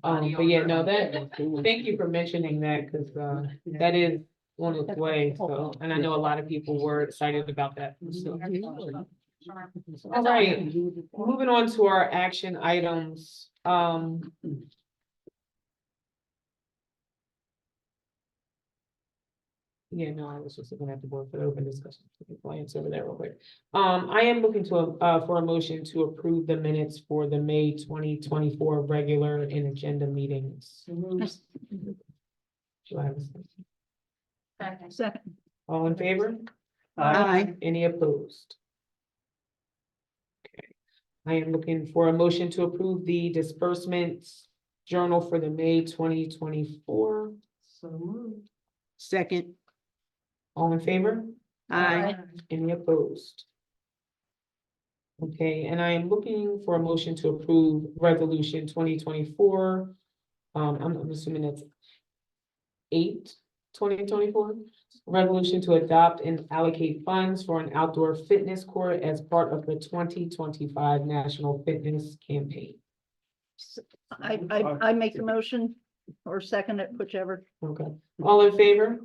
But yeah, no, thank you for mentioning that, cause, that is on its way, so, and I know a lot of people were excited about that. So. All right, moving on to our action items, yeah, no, I was just looking at the board for the open discussion. Glance over there real quick. I am looking to, for a motion to approve the minutes for the May 2024 regular and agenda meetings. Do I have a second? Second. All in favor? Aye. Any opposed? Okay, I am looking for a motion to approve the disbursements journal for the May 2024. Second. All in favor? Aye. Any opposed? Okay, and I am looking for a motion to approve resolution 2024. I'm assuming that's 8/2024. Resolution to adopt and allocate funds for an outdoor fitness court as part of the 2025 National Fitness Campaign. I make the motion or second it, whichever. Okay, all in favor?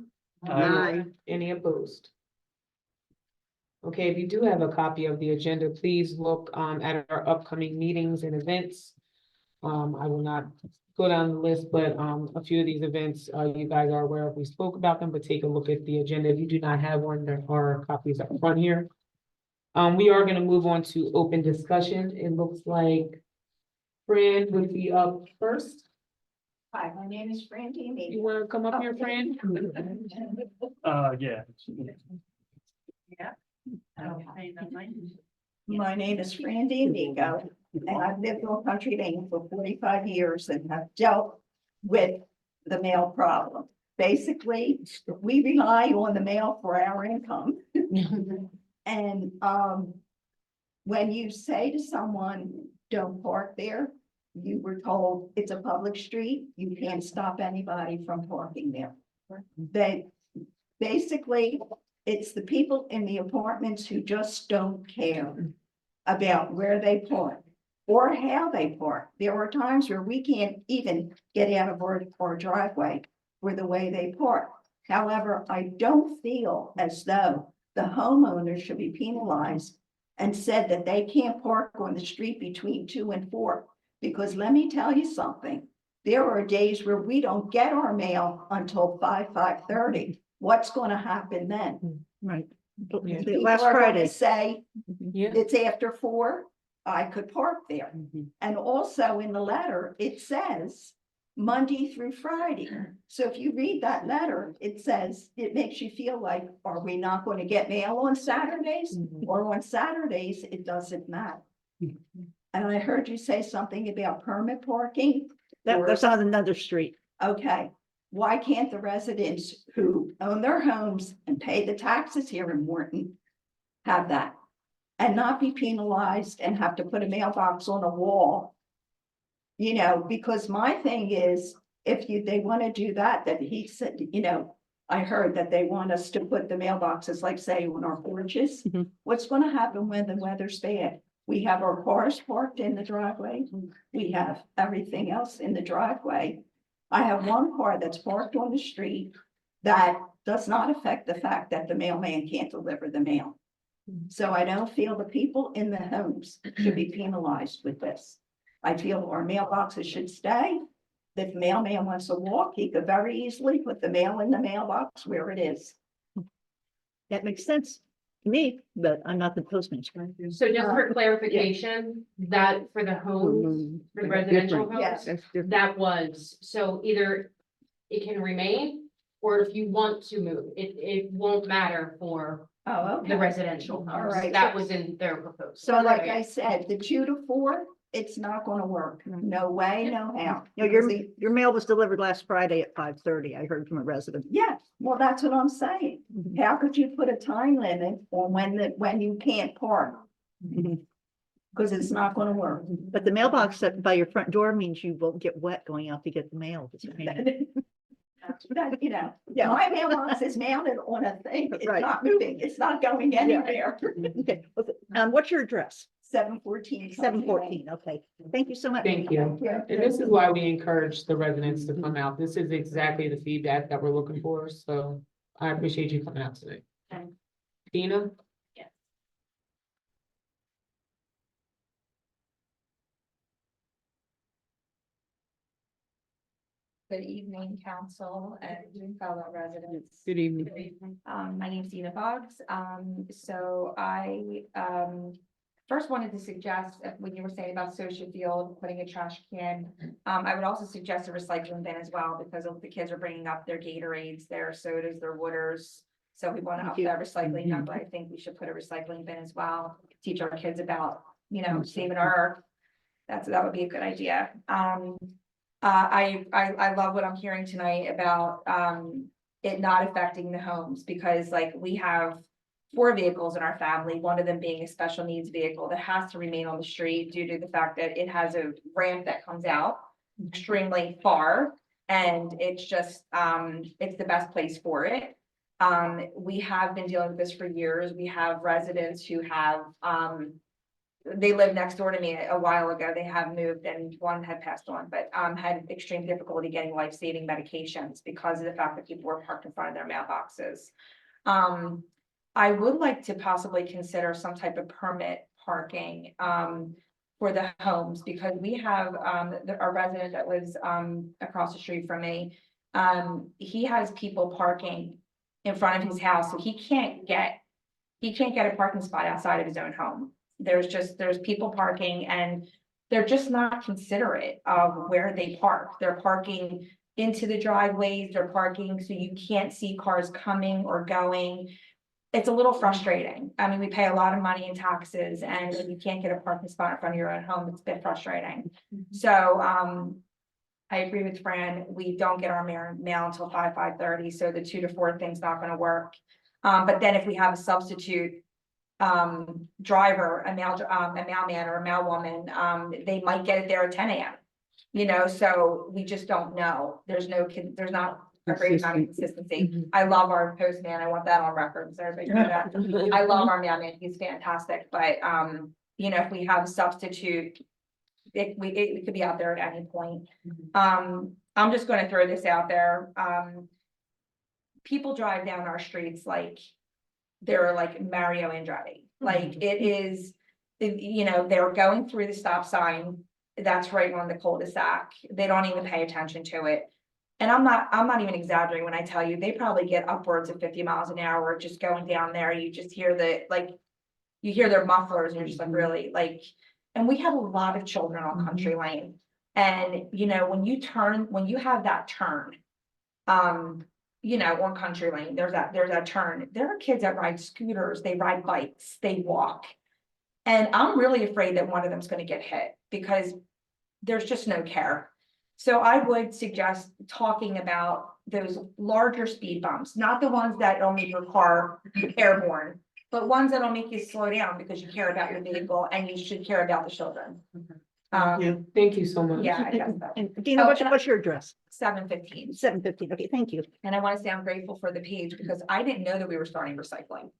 Aye. Any opposed? Okay, if you do have a copy of the agenda, please look at our upcoming meetings and events. I will not go down the list, but a few of these events, you guys are aware of, we spoke about them, but take a look at the agenda. If you do not have one, there are copies up front here. We are gonna move on to open discussion. It looks like Fran would be up first. Hi, my name is Fran Dini. You wanna come up here, Fran? Yeah. My name is Randy Amigo, and I've lived on Country Lane for 45 years and have dealt with the mail problem. Basically, we rely on the mail for our income. And when you say to someone, don't park there, you were told it's a public street, you can't stop anybody from parking there. They, basically, it's the people in the apartments who just don't care about where they park or how they park. There are times where we can't even get out of our driveway for the way they park. However, I don't feel as though the homeowners should be penalized and said that they can't park on the street between 2 and 4. Because let me tell you something, there are days where we don't get our mail until 5:30. What's going to happen then? Right. Yeah. People Last are going Friday. to say, Yeah. it's after 4, I could park there. Mhm. And also in the letter, it says Monday through Friday. So if you read that letter, it says, it makes you feel like, are we not going to get mail on Saturdays? Or on Saturdays, it doesn't matter. And I heard you say something about permit parking. That's on another street. Okay, why can't the residents who own their homes and pay the taxes here in Morton have that? And not be penalized and have to put a mailbox on a wall? You know, because my thing is, if they want to do that he said, you know, I heard that they want us to put the mailboxes, like say on our porches. Mhm. What's going to happen when the weather's bad? We have our cars parked in the driveway. We have everything else in the driveway. I have one car that's parked on the street that does not affect the fact that the mailman can't deliver the mail. So I don't feel the people in the homes should be penalized with this. I feel our mailboxes should stay. If the mailman wants to walk, he could very easily put the mail in the mailbox where it is. That makes sense to me, but I'm not the postmaster. So just for clarification, that for the homes, for the residential homes, Yes. That's different. that was, so either it can remain, or if you want to move, it won't matter for Oh, okay. the residential All homes. right. That was in their proposal. So like I said, the 2 to 4, it's not gonna work. No way, no how. No, your mail was delivered last Friday at 5:30. I heard from a resident. Yeah, well, that's what I'm saying. Mhm. How could you put a time limit on when you can't park? Mhm. Because it's not gonna work. But the mailbox by your front door means you won't get wet going out to get the mail. It's a pain. That, you know, my mailbox is mounted on a thing. It's Right. not moving. It's not going anywhere. Okay, what's your address? 714. 714, okay. Thank you so much. Thank you. Yeah. And this is why we encourage the residents to come out. This is exactly the feedback that we're looking for, so I appreciate you coming out today. Okay. Dina? Good evening, council and fellow residents. Good evening. My name is Dina Boggs. So I, first wanted to suggest, when you were saying about Social Field, putting a trash can, I would also suggest a recycling bin as well, because the kids are bringing up their Gatorades, their sodas, their waters. So we want to up that recycling number. I think we should put a recycling bin as well, teach our kids about, you know, saving our earth. That would be a good idea. I love what I'm hearing tonight about it not affecting the homes, because like we have 4 vehicles in our family, one of them being a special needs vehicle that has to remain on the street due to the fact that it has a ramp that comes out extremely far, and it's just it's the best place for it. We have been dealing with this for years. We have residents who have they lived next door to me a while ago. They have moved and one had passed on, but had extreme difficulty getting life-saving medications because of the fact that people were parked in front of their mailboxes. I would like to possibly consider some type of permit parking for the homes, because we have a resident that was across the street from me. He has people parking in front of his house, so he can't get a parking spot outside of his own home. There's people parking, and they're just not considerate of where they park. They're parking into the driveways, they're parking so you can't see cars coming or going. It's a little frustrating. I mean, we pay a lot of money in taxes and if you can't get a parking spot in front of your own home, it's a bit frustrating. So, I agree with Fran, we don't get our mail until 5:30, so the 2 to 4 thing's not gonna work. But then if we have a substitute driver, a mailman or a mailwoman, they might get it there at 10 a.m. You know, so we just don't know. There's not a great amount of consistency. I love our postman. I want that on record. So everybody know that. I love our mailman. He's fantastic. But you know, if we have a substitute, it could be out there at any point. I'm just going to throw this out there. People drive down our streets like they're like Mario Andretti. Like it is, you know, they're going through the stop sign. That's right on the cul-de-sac. They don't even pay attention to it. And I'm not even exaggerating when I tell you, they probably get upwards of 50 miles an hour just going down there. You just hear you hear their mufflers and you're just like, really, like, and we have a lot of children on Country Lane. And, you know, when you have that turn, you know, on Country Lane, there's that turn. There are kids that ride scooters, they ride bikes, they walk. And I'm really afraid that one of them's going to get hit because there's just no care. So I would suggest talking about those larger speed bumps, not the ones that don't make your car airborne, but ones that'll make you slow down because you care about your vehicle and you should care about the children. Thank you so much. Yeah, I guess so. And Dina, what's your address? 7:15. 7:15. Okay, thank you. And I want to say I'm grateful for the page because I didn't know that we were starting recycling.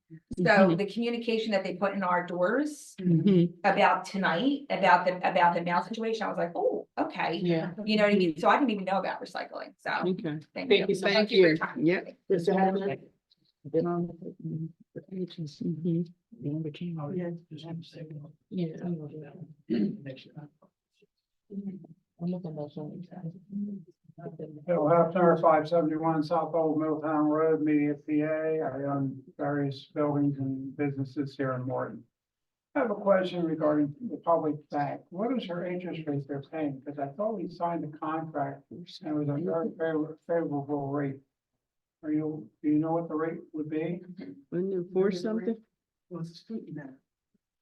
So the communication that they put in our doors about tonight, about the mail situation, I was like, oh, okay. Yeah. You know what I mean? So I didn't even know about recycling. So Okay. thank Thank you. you so Thank for your you. time. Yep. Mr. Hadley? Been on the pages. The number change. Yeah. I'm looking at that. Bill Hefner, 571 South Old Middletown Road, Media, PA. I own various buildings and businesses here in Morton. I have a question regarding the public bank. What is her interest rate they're paying? Because I thought we signed a contract and it was a very favorable rate. Do you know what the rate would be? When you enforce something? Well, it's scrutiny now.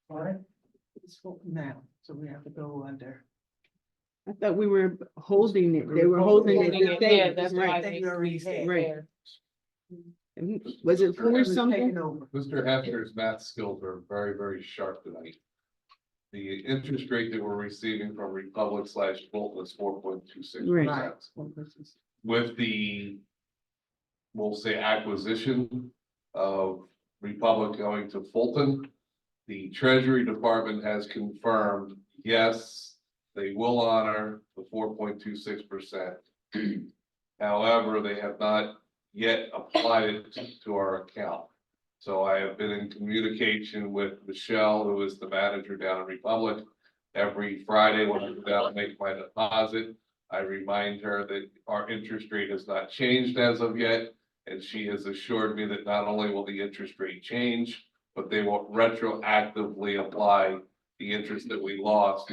Sorry? It's now, so we have to go under. I thought we were holding it. They were holding it. Yeah, Staying, that's why right. they increased it Right. there. Was it for Taking something? over. Mr. Hefner's math skills are very, very sharp tonight. The interest rate that we're receiving from Republic / Bolton is 4.26%. With the, we'll say, acquisition of Republic going to Fulton, the Treasury Department has confirmed, yes, they will honor the 4.26%. However, they have not yet applied it to our account. So I have been in communication with Michelle, who is the manager down in Republic. Every Friday when I go down and make my deposit, I remind her that our interest rate has not changed as of yet. And she has assured me that not only will the interest rate change, but they will retroactively apply the interest that we lost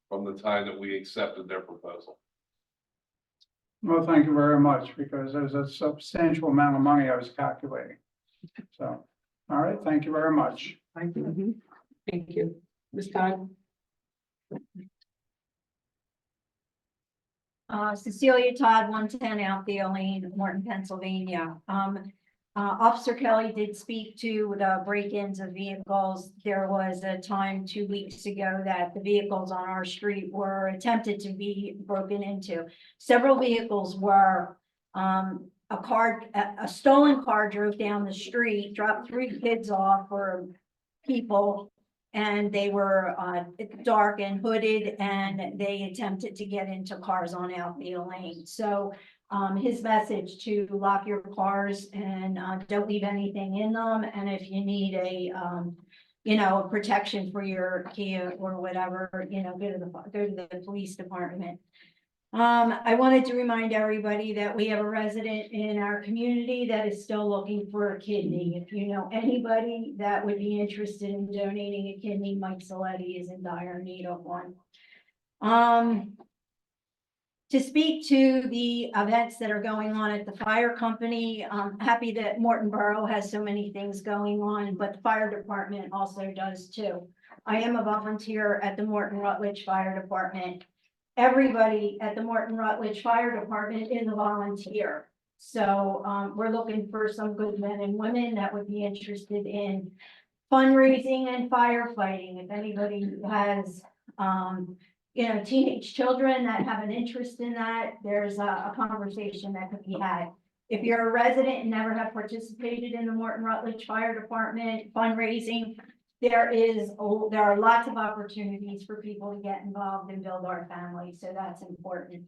from the time that we accepted their proposal. Well, thank you very much, because there's a substantial amount of money I was calculating. So, all right, thank you very much. Thank you. Thank you. Ms. Todd? Cecilia Todd, 110 Althea Lane, Morton, Pennsylvania. Officer Kelly did speak to the break-ins of vehicles. There was a time 2 weeks ago that the vehicles on our street were attempted to be broken into. Several vehicles were, a stolen car drove down the street, dropped 3 kids off for people. And they were dark and hooded, and they attempted to get into cars on Althea Lane. So his message to lock your cars and don't leave anything in them. And if you need a protection for your Kia or whatever, go to the police department. I wanted to remind everybody that we have a resident in our community that is still looking for a kidney. If you know anybody that would be interested in donating a kidney, Mike Saletti is in dire need of one. To speak to the events that are going on at the fire company, I'm happy that Morton Borough has so many things going on, but the fire department also does too. I am a volunteer at the Morton Rutledge Fire Department. Everybody at the Morton Rutledge Fire Department is a volunteer. So we're looking for some good men and women that would be interested in fundraising and firefighting. If anybody has teenage children that have an interest in that, there's a conversation that could be had. If you're a resident and never have participated in the Morton Rutledge Fire Department fundraising, there are lots of opportunities for people to get involved and build our family, so that's important.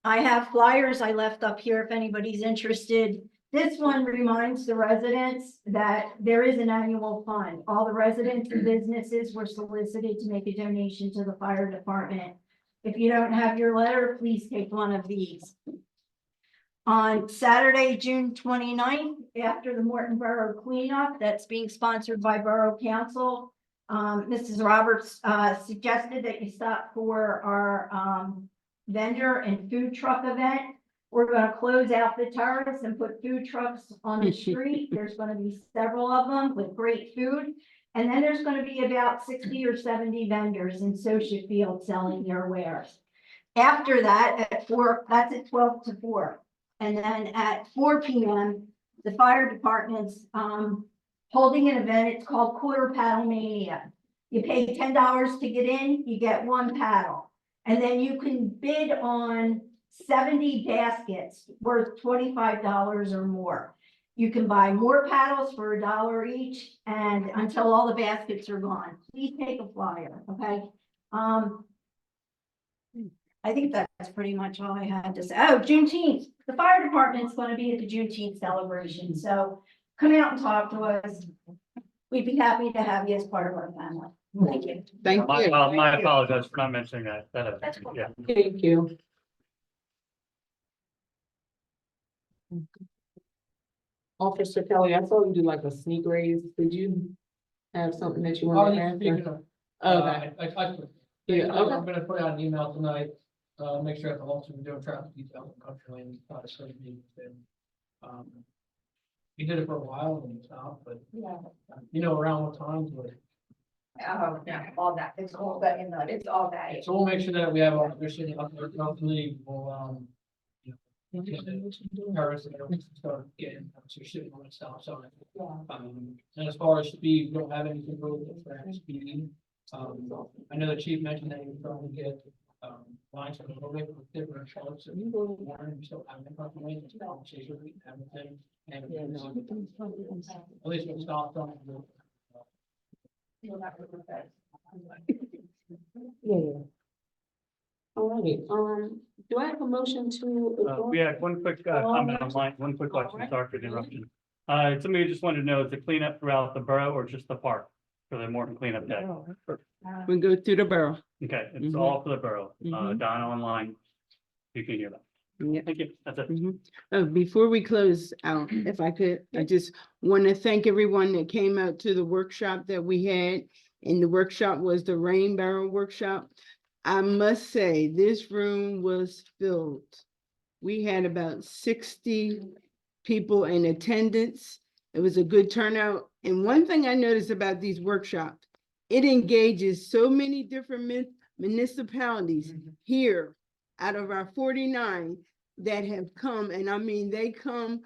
I have flyers I left up here if anybody's interested. This one reminds the residents that there is an annual fund. All the residents and businesses were solicited to make a donation to the fire department. If you don't have your letter, please take one of these. On Saturday, June 29th, after the Morton Borough cleanup that's being sponsored by Borough Council, Mrs. Roberts suggested that you stop for our vendor and food truck event. We're gonna close out the terrace and put food trucks on the street. There's gonna be several of them with great food. And then there's gonna be about 60 or 70 vendors in Socia Field selling their wares. After that, at 4, that's at 12 to 4. And then at 4 p.m., the fire department's holding an event. It's called Quarter Paddle Mania. You pay $10 to get in, you get 1 paddle. And then you can bid on 70 baskets worth $25 or more. You can buy more paddles for $1 each and until all the baskets are gone. Please take a flyer, okay? I think that's pretty much all I had to say. Oh, Juneteenth. The fire department's going to be at the Juneteenth celebration. So come out and talk to us. We'd be happy to have you as part of our family. Thank you. Thank you. My apologies for not mentioning that. That's cool. Yeah. Thank you. Officer Kelly, I saw you do like a sneak raise. Did you have something that you wanted to ask? Okay. Yeah, okay. I'm gonna put out an email tonight, make sure that the officers are doing traffic detail in country lanes, so we did it for a while and stopped, but around what times, but. Oh, yeah, all that, it's all that in the, it's all that. So we'll make sure that we have our officers up there, hopefully we'll, terrorists that don't start getting, so shooting on itself, so. And as far as speed, we don't have anything really for speeding. I know the chief mentioned that he was trying to get, lines from the roadway with different charts, and we still have the confirmation, conversation, everything. And at least we'll stop from. Yeah. All right, do I have a motion to? We had one quick comment online, one quick question, sorry for the interruption. Somebody just wanted to know, is the cleanup throughout the borough or just the park for the Morton cleanup day? We go through the borough. Okay, it's all for the borough, Donna online, you can hear that. Yeah. Thank you, that's it. Before we close out, if I could, I just want to thank everyone that came out to the workshop that we had. And the workshop was the Rain Barrel Workshop. I must say, this room was filled. We had about 60 people in attendance. It was a good turnout. And one thing I noticed about these workshops, it engages so many different municipalities here out of our 49 that have come. And I mean, they come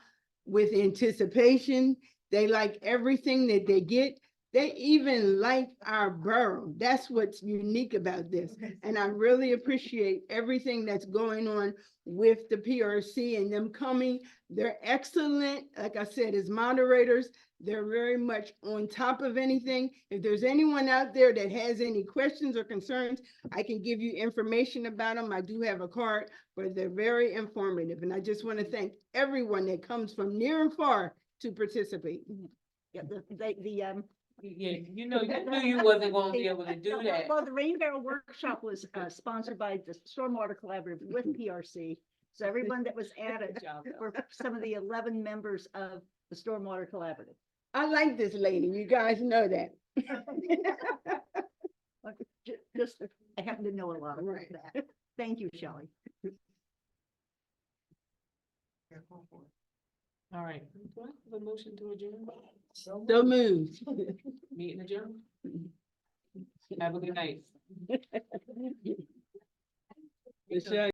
with anticipation. They like everything that they get. They even like our borough. That's what's unique about this. And I really appreciate everything that's going on with the PRC and them coming. They're excellent. Like I said, as moderators, they're very much on top of anything. If there's anyone out there that has any questions or concerns, I can give you information about them. I do have a card, but they're very informative. And I just want to thank everyone that comes from near and far to participate. Yeah, Yeah, you knew you wasn't gonna be able to do that. Well, the Rain Barrel Workshop was sponsored by the Stormwater Collaborative with PRC. So everyone that was added were some of the 11 members of the Stormwater Collaborative. I like this lady. You guys know that. Just, I happen to know a lot about Right. that. Thank you, Shelley. All right. Do I have a motion to adjourn? So moved. Meeting adjourned? Have a good night. Michelle,